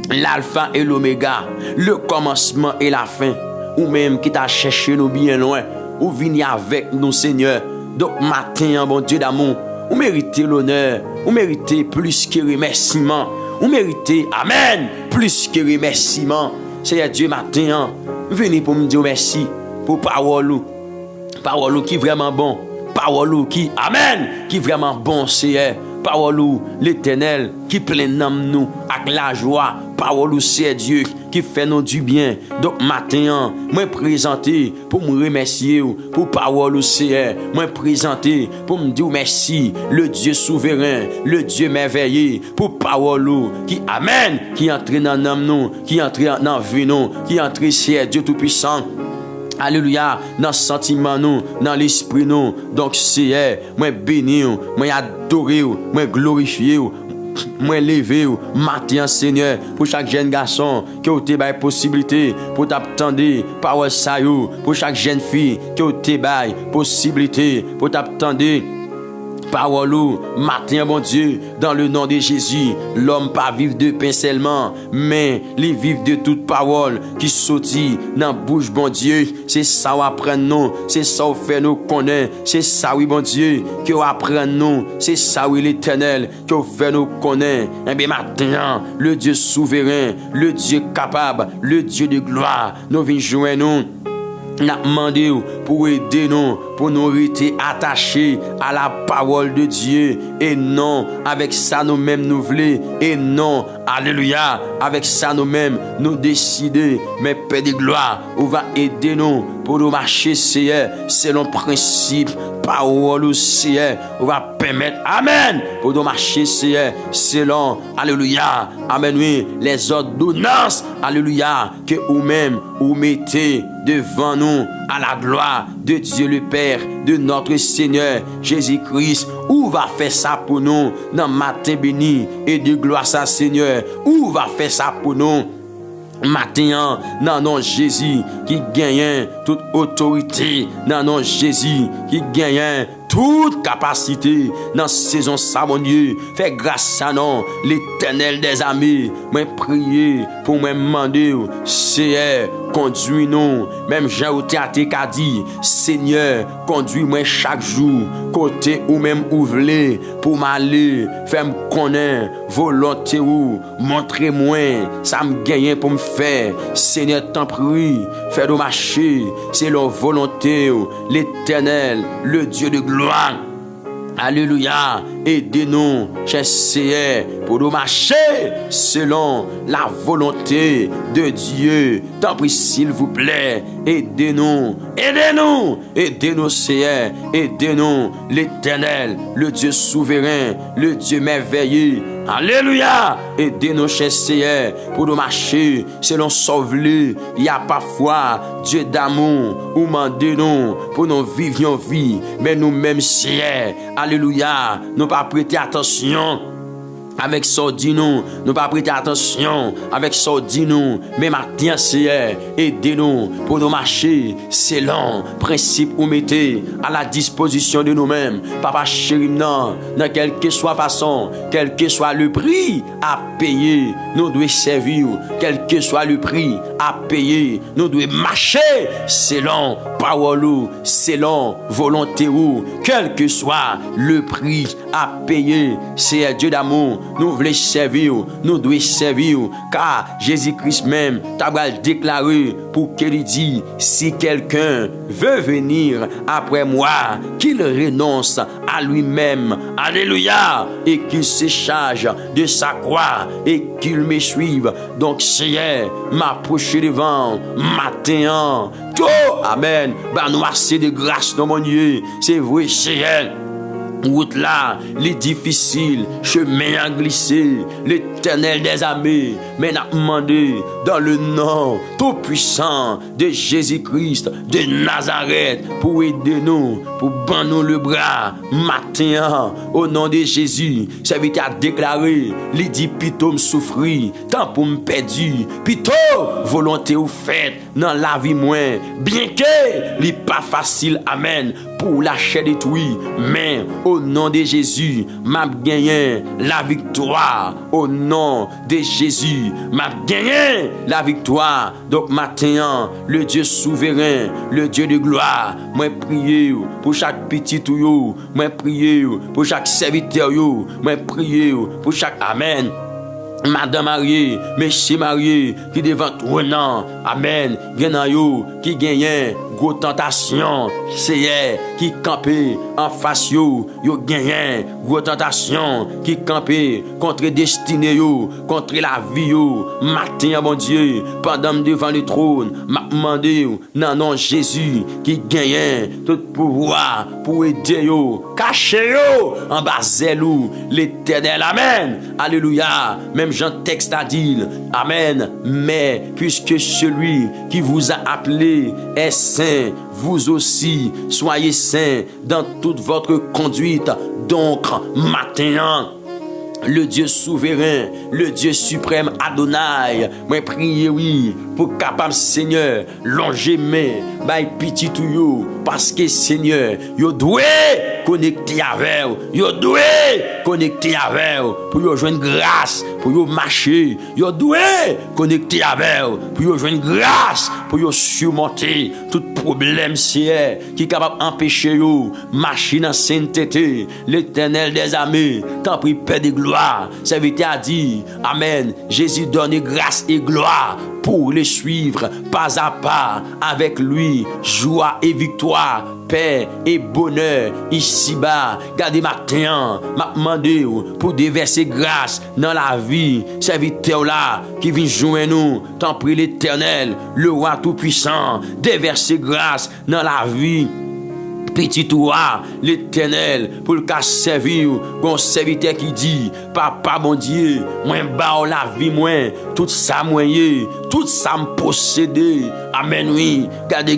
l'alpha et l'oméga, le commencement et la fin, ou même qui t'a cherché nous bien loin. Ou vini avec nous, Seigneur. Donc, matin, bon Dieu d'amour, vous méritez l'honneur, vous méritez plus que remerciement, vous méritez, amen, plus que remerciement. Seigneur Dieu, matin, venez pour me dire merci pour parole qui est vraiment bon, parole qui, amen, qui est vraiment bon, Seigneur. Parole l'Éternel qui plein nous avec la joie. Parole c'est Dieu qui fait nous du bien. Donc matin, moi présenter pour me remercier pour parole c'est moi présenter pour me dire merci le Dieu souverain, le Dieu merveilleux pour parole qui amen, qui entre dans nous, qui entre dans vie nous, qui entre c'est Dieu tout puissant. Alléluia, dans le sentiment nous, dans l'esprit nous. Donc c'est moi béni, moi adoré, moi glorifié, moi levé matin Seigneur pour chaque jeune garçon qui a été bail possibilité pour t'attendre parole ça yo, pour chaque jeune fille qui a été bail possibilité pour t'attendre parole matin bon Dieu dans le nom de Jésus. L'homme pas vivre de pain seulement mais il vivre de toute parole qui sortit dans bouche bon Dieu. C'est ça ou apprendre nous, c'est ça ou faire nous connaître, c'est ça oui bon Dieu que ou apprendre nous, c'est ça oui l'Éternel que ou faire nous connaître. Et bien matin le Dieu souverain, le Dieu capable, le Dieu de gloire nous vient joindre nous. N'a demandé pour aider nous, pour nous rester attachés à la parole de Dieu et non avec ça nous-mêmes nous voulons et non, alléluia, avec ça nous-mêmes nous décider, mais Père de gloire, on va aider nous pour nous marcher Seigneur selon principe parole au Seigneur, on va permettre, amen, pour nous marcher Seigneur selon, alléluia, amen, oui, les ordonnances, alléluia, que vous-même vous mettez devant nous à la gloire de Dieu le Père, de notre Seigneur Jésus-Christ. Où va faire ça pour nous dans matin béni et de gloire ça Seigneur? Où va faire ça pour nous? Matin, dans nom Jésus qui gagne toute autorité, dans nom Jésus qui gagne toute capacité dans saison ça mon Dieu, fais grâce à nous l'Éternel des armées. Moi prier pour me demander Seigneur conduis-nous, même Jean Théâtre qu'a dit Seigneur conduis-moi chaque jour côté ou même ouvler pour m'aller faire me connaître volonté ou montrez-moi ça me gagne pour me faire Seigneur t'en prie fais de marcher c'est leur volonté l'Éternel le Dieu de gloire. Alléluia, aidez-nous, cher Seigneur, pour nous marcher selon la volonté de Dieu. Tant pis, s'il vous plaît, aidez-nous, aidez-nous, aidez-nous, Seigneur, aidez-nous, l'Éternel, le Dieu souverain, le Dieu merveilleux. Alléluia, aidez-nous, cher Seigneur, pour nous marcher selon sauve-le. Il y a parfois Dieu d'amour, ou mandez-nous pour nous vivre vie, mais nous-mêmes, Seigneur, alléluia, nous pas prêter attention avec ça dit nous pas prêter attention avec ça dit nous, mais matin c'est aidez-nous pour nous marcher selon principe ou mettez à la disposition de nous-mêmes. Papa chéri, dans quelle que soit façon, quel que soit le prix à payer, nous devons servir, quel que soit le prix à payer, nous devons marcher selon parole ou selon volonté ou quel que soit le prix à payer. C'est Dieu d'amour, nous voulons servir, nous devons servir, car Jésus-Christ même t'a déclaré pour qu'il dit, si quelqu'un veut venir après moi, qu'il renonce à lui-même, alléluia, et qu'il se charge de sa croix et qu'il me suive. Donc Seigneur, m'approcher devant matin, tout, amen, bah nous assez de grâce dans mon Dieu, c'est vrai Seigneur. Route là, les difficiles, chemin à glisser, l'Éternel des armées, mais n'a demandé dans le nom tout puissant de Jésus-Christ de Nazareth pour aider nous, pour bannir nous le bras matin au nom de Jésus. Ça veut dire déclarer, il dit plutôt me souffrir, tant pour me perdre, plutôt volonté ou fait dans la vie moins, bien que n'est pas facile, amen, pour lâcher des trucs, mais au nom de Jésus, m'a gagné la victoire. Au nom de Jésus, m'a gagné la victoire. Donc matin, le Dieu souverain, le Dieu de gloire, moi prier pour chaque petit tuyau, moi prier pour chaque serviteur, moi prier pour chaque amen. Madame mariée, monsieur marié, qui devant tournant, amen, gagnant yo, qui gagne, gros tentation, c'est qui campé en face yo gagne, gros tentation, qui campé contre destinée yo, contre la vie yo, matin, mon Dieu, pendant devant le trône, m'a demandé, non, Jésus, qui gagne, tout pouvoir, pour aider yo, cacher yo, en bas zèlou, l'Éternel, amen, alléluia, même Jean texte a dit, amen, mais puisque celui qui vous a appelé est saint, vous aussi soyez saints dans toute votre conduite. Donc maintenant, le Dieu souverain, le Dieu suprême Adonai, moi prier oui pour capable Seigneur longer main by petit tout yo, parce que Seigneur yo doué connecter avec yo doué connecter avec pour yo joindre grâce pour yo marcher, yo doué connecter avec pour yo joindre grâce pour yo surmonter tout problème c'est qui capable empêcher yo marcher dans sainteté. L'Éternel des armées tant pris paix de gloire, serviteur a dit amen, Jésus donne grâce et gloire pour les suivre pas à pas avec lui, joie et victoire, paix et bonheur ici-bas. Gardez matin, m'a demandé pour déverser grâce dans la vie, serviteur là qui vient joindre nous, tant prie l'Éternel, le roi tout-puissant, déverser grâce dans la vie. Petit roi, l'Éternel, pour le cas servir, bon serviteur qui dit, papa mon Dieu, moi bas la vie, moi, tout ça moyen, tout ça me posséder. Amen, oui. Gardez,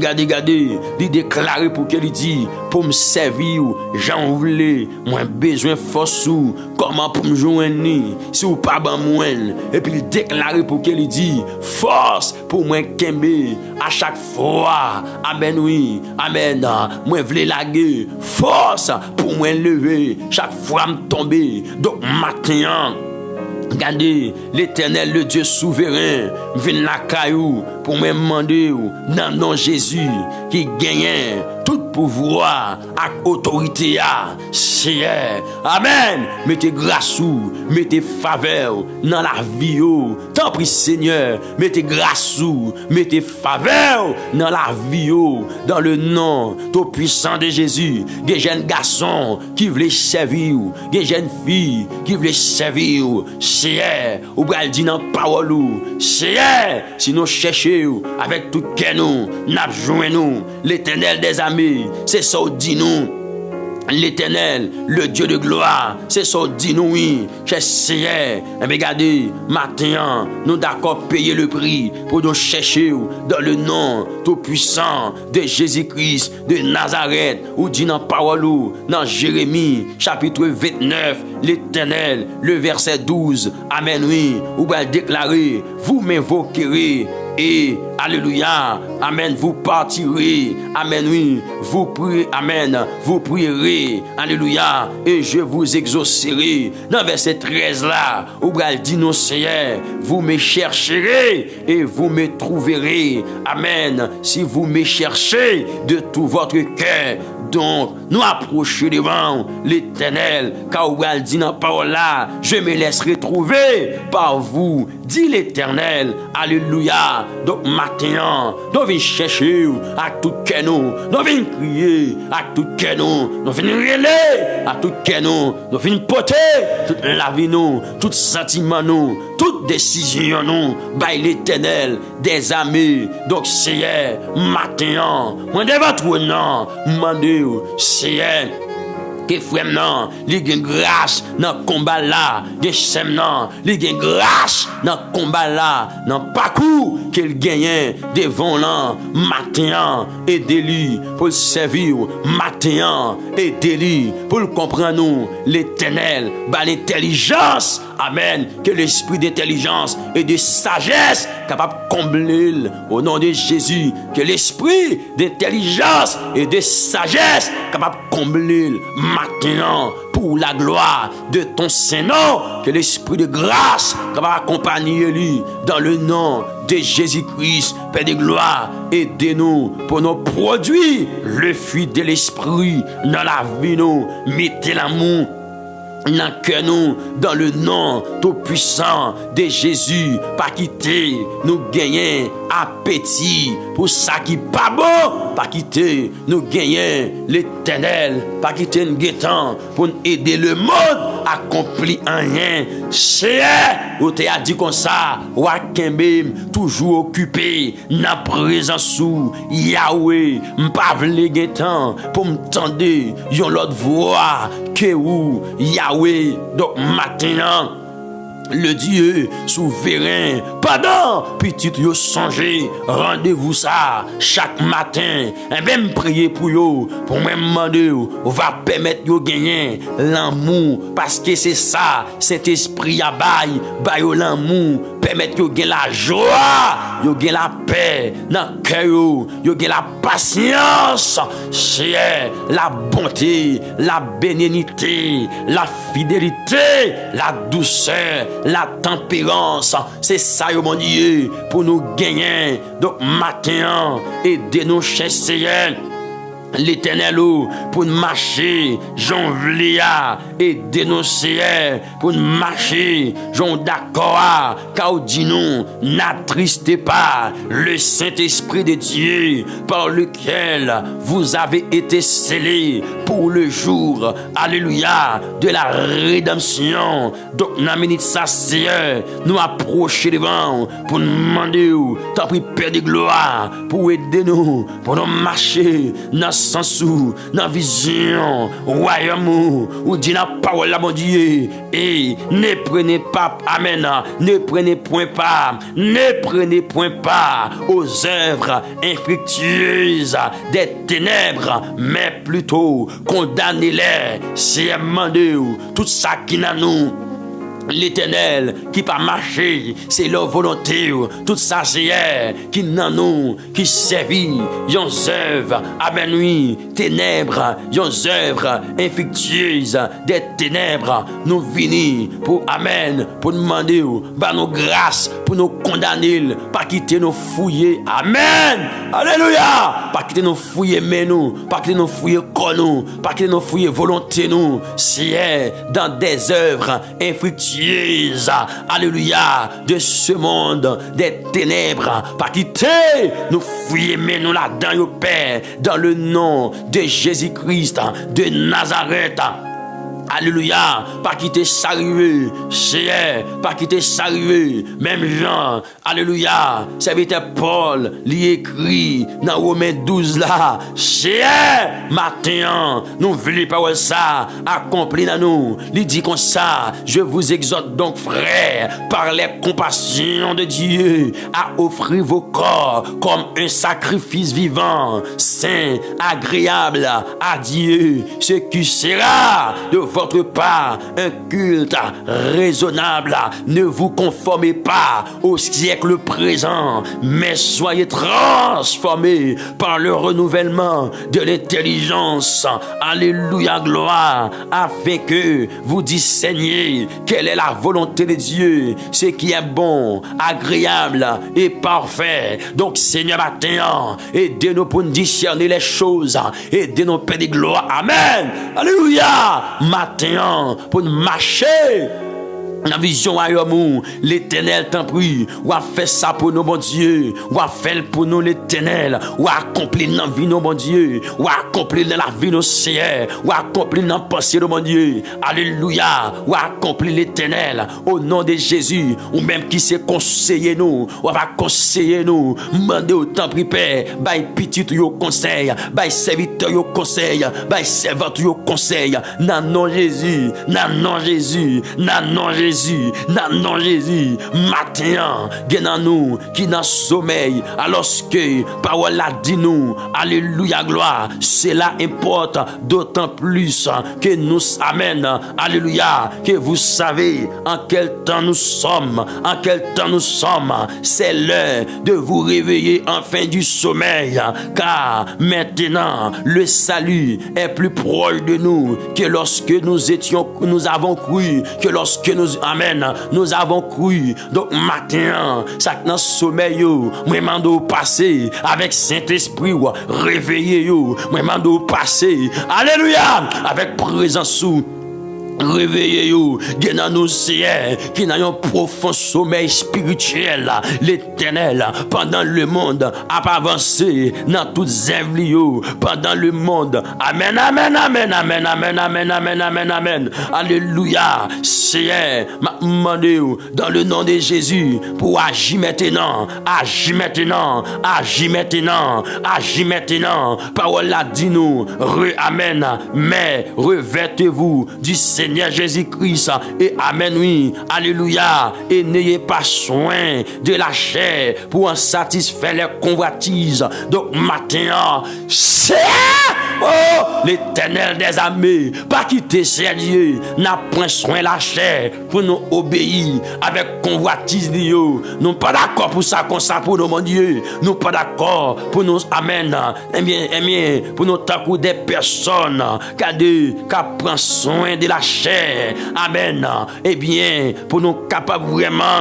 il déclare pour qu'elle dit, pour me servir, j'en voulais, moi besoin force ou, comment pour me joindre, si ou pas ban moi. Et puis il déclare pour qu'elle dit, force pour moi qu'aimer à chaque fois. Amen, oui. Amen. Moi voulais laguer, force pour moi lever, chaque fois me tomber. Donc matin, regardez, l'Éternel, le Dieu souverain, vient la caillou pour me demander dans le nom de Jésus qui gagne tout pouvoir et autorité à Seigneur. Amen. Mettez grâce ou, mettez faveur dans la vie. Tant pis Seigneur, mettez grâce ou, mettez faveur dans la vie. Dans le nom tout puissant de Jésus. Des jeunes garçons qui veulent servir, des jeunes filles qui veulent servir. Seigneur, ou bral dit dans parole Seigneur, si nous cherchons avec tout cœur nous, n'a besoin nous, l'Éternel des armées, c'est ça dit nous. L'Éternel, le Dieu de gloire, c'est son dit nous, oui, chercher. Et regardez, matin, nous d'accord payer le prix pour nous chercher dans le nom tout-puissant de Jésus-Christ de Nazareth, ou dit dans parole, dans Jérémie, chapitre 29, l'Éternel, le verset 12, Amen, oui, ou va déclarer, vous m'invoquerez, et alléluia, amen, vous partirez, amen, oui, vous prierez, amen, vous prierez, alléluia, et je vous exaucerai. Dans verset 13 là, où il dit non Seigneur, vous me chercherez et vous me trouverez, amen, si vous me cherchez de tout votre cœur. Donc, nous approchons devant l'Éternel, car il dit dans la parole là, je me laisserai trouver par vous, dit l'Éternel, alléluia. Donc, maintenant, nous venons chercher à tout cœur, nous venons crier à tout cœur, nous venons relayer à tout cœur, nous venons porter toute la vie, tout sentiment, toute décision, by l'Éternel des amis. Donc, Seigneur, maintenant, moi devant toi, non, demandez, Seigneur, que frère non, li gen grâce dans combat là, que sem non, li gen grâce dans combat là, dans parcours qu'il gagne devant là, matin et délit pour le servir, matin et délit pour le comprendre nous, l'Éternel, bah l'intelligence, amen, que l'esprit d'intelligence et de sagesse capable de combler au nom de Jésus, que l'esprit d'intelligence et de sagesse capable de combler maintenant pour la gloire de ton Saint-Nom, que l'esprit de grâce capable d'accompagner lui dans le nom de Jésus-Christ, Père de gloire, aidez-nous pour nous produire le fruit de l'esprit dans la vie, nous mettez l'amour dans que nous, dans le nom tout puissant de Jésus, pas quitter, nous gagner appétit pour ça qui pas bon, pas quitter, nous gagner l'Éternel, pas quitter nous guettant pour aider le monde accompli en rien. C'est ou te a dit comme ça, ou Kembem toujours occupé dans présence sous Yahweh, m'pas vle guettant pour m'tendre yon l'autre voix que ou Yahweh. Donc maintenant, le Dieu souverain, pardon, petit yo songé, rendez-vous ça chaque matin, et même prier pour yo, pour même demander, on va permettre yo gagner l'amour, parce que c'est ça, cet esprit a bail l'amour, permettre yo gagner la joie, yo gagner la paix, dans le cœur, yo gagner la patience, c'est la bonté, la bénignité, la fidélité, la douceur, la tempérance, c'est ça mon Dieu pour nous gagner. Donc matin, aidez-nous chez Seigneur l'Éternel pour marcher, j'en vlia et dénoncer pour marcher, j'en d'accord, car dis-nous, n'attristez pas le Saint-Esprit de Dieu par lequel vous avez été scellés pour le jour, alléluia, de la rédemption. Donc, dans la minute ça, Seigneur, nous approcher devant pour nous demander, t'as pris Père de gloire, pour aider nous, pour nous marcher dans sens ou dans vision royaume ou dit la parole à mon Dieu et ne prenez pas amen ne prenez point pas aux œuvres infructueuses des ténèbres mais plutôt condamnez-les c'est demandé tout ça qui n'a nous l'Éternel qui pas marché, c'est leur volonté. Tout ça c'est qui n'en nous, qui servit, yon œuvre, amen oui, ténèbres, yon œuvre infructueuses des ténèbres, nous venons pour amen, pour demander, bah nos grâces, pour nous condamner, pas quitter nos fouiller, amen, alléluia, pas quitter nos fouiller mais nous, pas quitter nos fouiller corps nous, pas quitter nos fouiller volonté nous, c'est dans des œuvres infructueuses, alléluia, de ce monde des ténèbres, pas quitter, nous fouiller, mais nous là-dedans, au Père, dans le nom de Jésus-Christ, de Nazareth. Alléluia, pas quitter s'arriver, c'est pas quitter s'arriver, même Jean, alléluia, serviteur Paul, lui écrit dans Romains 12 là, c'est matin, nous voulons pas ça, accompli dans nous, il dit comme ça, je vous exhorte donc frères, par les compassions de Dieu, à offrir vos corps comme un sacrifice vivant, saint, agréable à Dieu, ce qui sera de votre part un culte raisonnable. Ne vous conformez pas au siècle présent, mais soyez transformés par le renouvellement de l'intelligence. Alléluia, gloire, afin que vous discerniez quelle est la volonté de Dieu, ce qui est bon, agréable et parfait. Donc Seigneur, matin, aidez-nous pour discerner les choses, aidez-nous, Père de gloire. Amen. Alléluia. Matin, pour marcher la vision à l'amour, l'Éternel t'en prie, ou a fait ça pour nous, mon Dieu, ou a fait pour nous l'Éternel, ou a accompli dans la vie, mon Dieu, ou a accompli dans la vie, nos Seigneur, ou a accompli dans la pensée, mon Dieu, alléluia, ou a accompli l'Éternel, au nom de Jésus, ou même qui s'est conseillé nous, ou va conseiller nous, mandez au temps pris, Père, bail petit yo conseil, bail serviteur yo conseil, bail servant yo conseil, nan non Jésus, nan non Jésus, nan non Jésus. Non Jésus, matin, gen nous qui dans sommeil, alors que parole a dit nous, alléluia, gloire, cela importe d'autant plus que nous amène, alléluia, que vous savez en quel temps nous sommes, c'est l'heure de vous réveiller enfin du sommeil, car maintenant le salut est plus proche de nous que lorsque nous avons cru, que lorsque amen, nous avons cru. Donc matin, ça dans sommeil, moi mando passer avec Saint-Esprit, réveiller, moi mando passer, alléluia, avec présence sous. Réveillez-vous, gen nous Seigneur, qui n'a un profond sommeil spirituel, l'Éternel, pendant le monde a avancé dans toutes œuvres, pendant le monde, amen, amen, amen, amen, amen, amen, amen, amen, amen, alléluia, Seigneur, m'a demandé dans le nom de Jésus, pour agir maintenant, agir maintenant, agir maintenant, agir maintenant, parole la dit nous, amen, mais revêtez-vous du Seigneur Jésus-Christ et amen, oui, alléluia, et n'ayez pas soin de la chair pour en satisfaire les convoitises. Donc matin, c'est l'Éternel des armées, pas quitter Dieu, n'a point soin la chair pour nous obéir avec convoitise. Nous pas d'accord pour ça comme ça pour nous, mon Dieu, nous pas d'accord pour nous, amen, eh bien, pour nous tant des personnes qui prennent soin de la chair. Amen. Eh bien, pour nous capables vraiment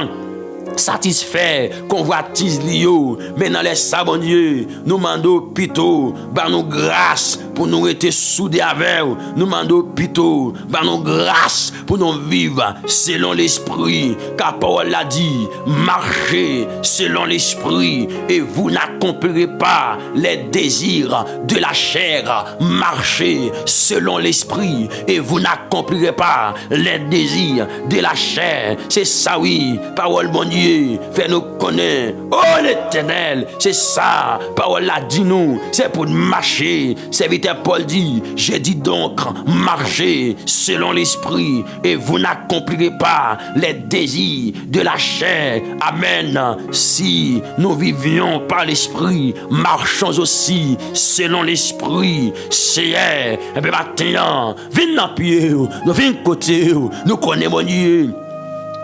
satisfaire convoitise lio, mais dans les sabons Dieu, nous demandons plutôt, par nous grâce pour nous être soudés avec vous. Nous demandons plutôt, par nous grâce pour nous vivre selon l'esprit, car Paul l'a dit, marchez selon l'esprit et vous n'accomplirez pas les désirs de la chair. Marchez selon l'esprit et vous n'accomplirez pas les désirs de la chair. C'est ça, oui, parole bon Dieu. Fais nous connaître, oh l'Éternel, c'est ça, parole a dit nous, c'est pour marcher. Serviteur Paul dit, j'ai dit donc, marchez selon l'esprit et vous n'accomplirez pas les désirs de la chair. Amen. Si nous vivions par l'esprit, marchons aussi selon l'esprit. C'est maintenant, viens dans pied, nous viens côté, nous connaissons mon Dieu.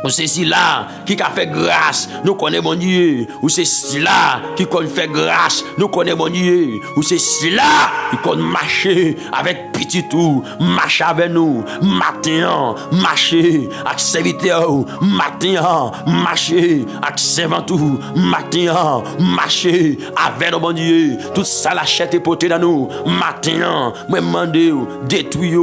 Ou c'est cela qui a fait grâce, nous connaissons mon Dieu. Ou c'est cela qui a fait grâce, nous connaissons mon Dieu. Ou c'est cela qui a marché avec petit tout, marcher avec nous, matin, marcher avec serviteur, matin, marcher avec servant tout, matin, marcher avec nous, mon Dieu. Tout ça la chair est portée dans nous, matin, moi demandez, détruisez,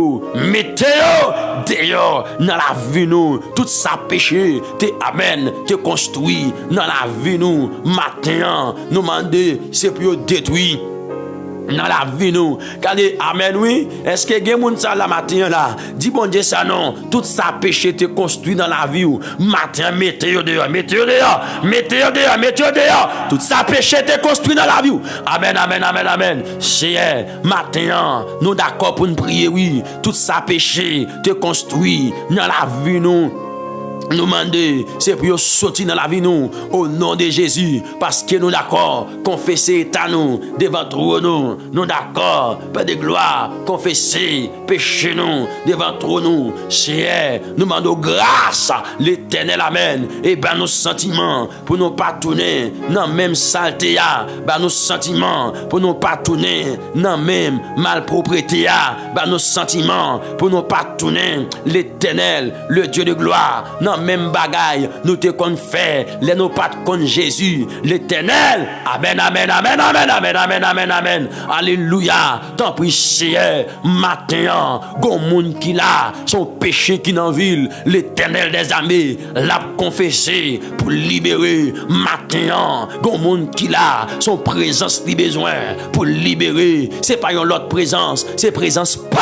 mettez-le dehors dans la vie nous, tout ça péché. Te amen, te construit dans la vie nous, matin, nous demander, c'est pour détruire. dans la vie nous. Regardez, amen, oui. Est-ce que gen moun sa la matin là? Dis bon Dieu ça non. Tout ça péché te construit dans la vie ou. Matin, mettez yo dehors, mettez yo dehors, mettez yo dehors, mettez yo dehors. Tout ça péché te construit dans la vie ou. Amen, amen, amen, amen. C'est matin, nous d'accord pour nous prier, oui. Tout ça péché te construit dans la vie nous. Nous demander, c'est pour sortir dans la vie nous, au nom de Jésus, parce que nous d'accord, confesser à nous, devant nous, nous d'accord, Père de gloire, confesser, péché nous, devant nous, c'est, nous demandons grâce, l'Éternel, amen, et ben nos sentiments, pour nous pas tourner, dans même saleté, ben nos sentiments, pour nous pas tourner, dans même malpropreté, ben nos sentiments, pour nous pas tourner, l'Éternel, le Dieu de gloire, non même bagaille, nous te qu'on fait, les nos pas contre Jésus, l'Éternel. Amen, amen, amen, amen, amen, amen, amen, amen. Alléluia. Tant pis, Seigneur, matin, gon moun qui là, son péché qui dans ville, l'Éternel des armées, l'a confessé pour libérer. Matin, gon moun qui là, son présence li besoin pour libérer. C'est pas une autre présence, c'est présence pow.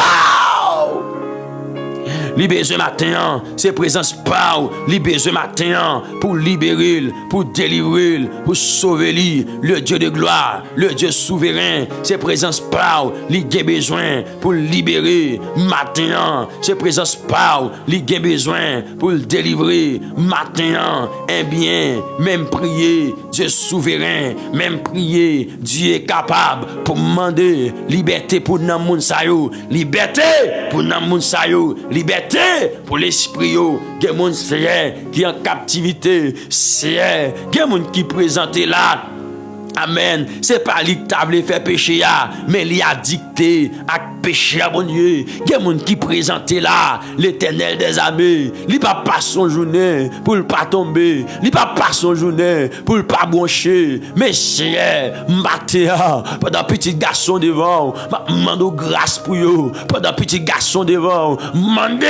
Li besoin matin, c'est présence par li besoin matin pour libérer, pour délivrer, pour sauver lui, le Dieu de gloire, le Dieu souverain, c'est présence par li gen besoin pour libérer matin, c'est présence par li gen besoin pour le délivrer matin, un bien, même prier, Dieu souverain, même prier, Dieu est capable pour demander liberté pour nan moun sa yo, liberté pour nan moun sa yo, liberté pour l'esprit yo, gen moun seye qui en captivité, seye gen moun qui présenté là. Amen. C'est pas lui qui t'a voulu faire péché, mais lui a dicté à péché à bon Dieu. Il y a des gens qui présentent là, l'Éternel des armées. Il pas passer son journée pour ne pas tomber. Il pas passer son journée pour ne pas broncher. Mais c'est matin, pendant petit garçon devant, demande grâce pour eux. Pendant petit garçon devant, demande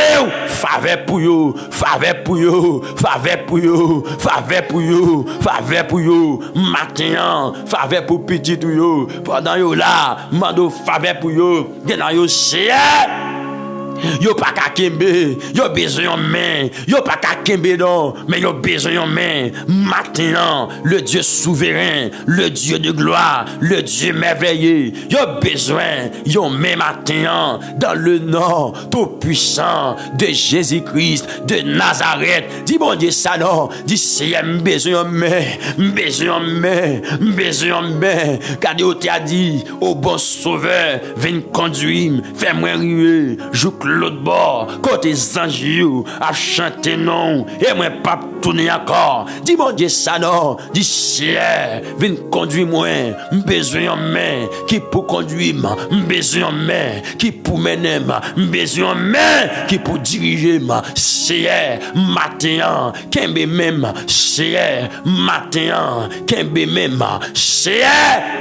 faveur pour eux, faveur pour eux, faveur pour eux, faveur pour eux, faveur pour eux. Matin, faveur pour petit tout yo pendant yo là mando faveur pour yo genan yo c'est yo pas ka kembe, yo besoin main, yo pas ka kembe non, mais yo besoin main. Maintenant, le Dieu souverain, le Dieu de gloire, le Dieu merveilleux, yo besoin, yo main matin dans le nom tout puissant de Jésus-Christ de Nazareth. Dis bon Dieu ça non, dis c'est besoin main, besoin main, besoin main. Car Dieu t'a dit au bon sauveur, viens conduire, fais-moi rire, joue l'autre bord, côté anges à chanter non, et moi pas tourner encore. Dis mon Dieu ça non, dis ciel, viens conduire moi, besoin main, qui pour conduire, besoin main, qui pour mener, besoin main, qui pour diriger, ciel, matin, kembe même, ciel, matin, kembe même, ciel,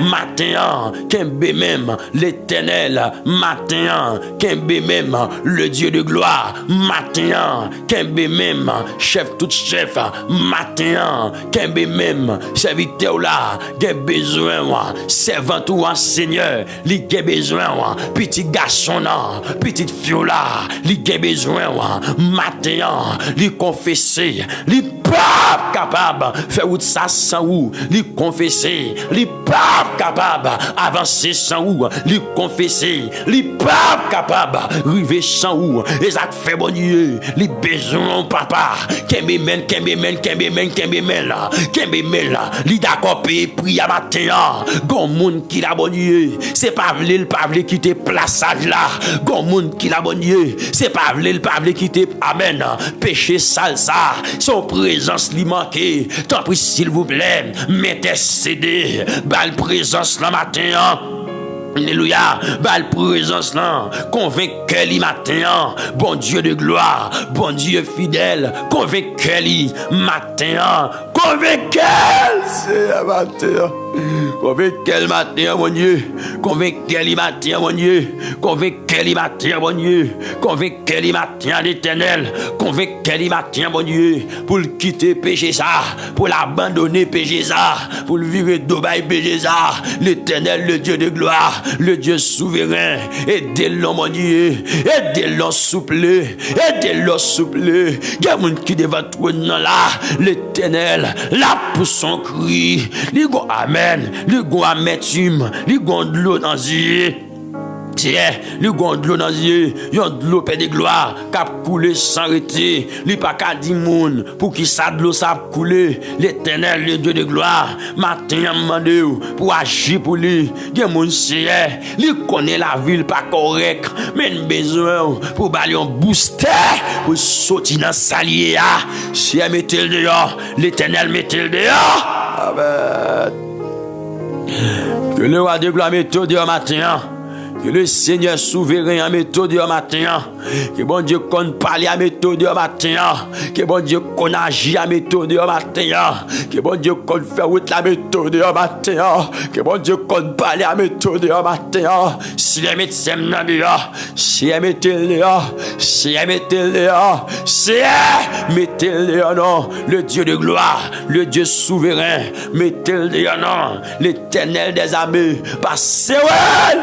matin, kembe même, l'Éternel, matin, kembe même, le Dieu de gloire, matin, kembe même, chef tout chef, matin, kembe même, serviteur là, gen besoin, servant ou Seigneur, li gen besoin, petit garçon là, petite fille là, li gen besoin, matin, li confesser, li pas capable, faire ou ça sans ou, li confesser, li pas capable, avancer sans ou, li confesser, li pas capable, river sans ou, et ça fait bon Dieu, li besoin papa, kembe men, kembe men, kembe men, kembe men là, kembe men là, li d'accord payer prix à matin, gon moun qui la bon Dieu, c'est pas vle, le pas vle quitter plaçage là, gon moun qui la bon Dieu, c'est pas vle, le pas vle quitter, amen, péché sale ça, son présence li manqué, tant pis s'il vous plaît, mettez CD, bal présence là matin. Alléluia, belle présence là, convainquez li matin, bon Dieu de gloire, bon Dieu fidèle, convainquez li matin, convainquez, c'est matin. Convainquez le matin, mon Dieu. Convainquez le matin, mon Dieu. Convainquez le matin, mon Dieu. Convainquez le matin, l'Éternel. Convainquez le matin, mon Dieu. Pour le quitter péché ça. Pour l'abandonner péché ça. Pour le virer d'Obaï péché ça. L'Éternel, le Dieu de gloire. Le Dieu souverain. Aidez-le, mon Dieu. Aidez-le, souple. Aidez-le, souple. Il y a un monde qui devant toi là. L'Éternel, là pour son cri. Il go amen. Il go amertume. Il go de l'eau dans les yeux. Tiens, le gon de l'eau dans les yeux, yon de l'eau paix de gloire, cap couler sans arrêter, li pas qu'à dire moun, pour qui ça de l'eau ça couler, l'Éternel, le Dieu de gloire, matin demandé pour agir pour lui, gen moun sien, li connaît la ville pas correct, mais besoin pour bali un booster, pour sortir dans salier, si elle mettez le dehors, l'Éternel mettez le dehors, amen. Que le roi de gloire mette au dehors matin. Que le Seigneur souverain a méthode au matin. Que bon Dieu qu'on parle à méthode au matin. Que bon Dieu qu'on agit à méthode au matin. Que bon Dieu qu'on fait route la méthode au matin. Que bon Dieu qu'on parle à méthode au matin. Si les médecins n'ont pas, si les mettez-le, si les mettez-le, si les mettez-le, non. Le Dieu de gloire, le Dieu souverain, mettez-le, non. L'Éternel des armées, passez, ouais.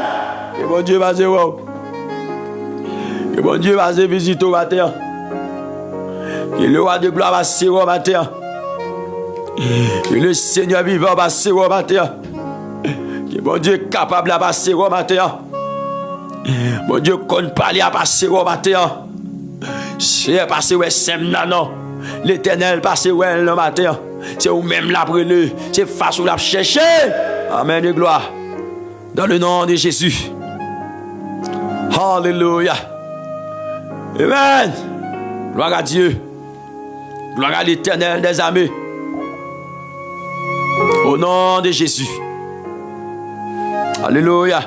Que bon Dieu va se voir. Que bon Dieu va se visiter au matin. Que le roi de gloire va se voir au matin. Que le Seigneur vivant va se voir au matin. Que bon Dieu est capable de passer au matin. Bon Dieu qu'on parle à passer au matin. C'est passer où c'est non. L'Éternel passer où le matin. C'est où même la brûler. C'est face où la chercher. Amen de gloire. Dans le nom de Jésus. Alléluia. Amen. Gloire à Dieu. Gloire à l'Éternel des armées. Au nom de Jésus. Alléluia.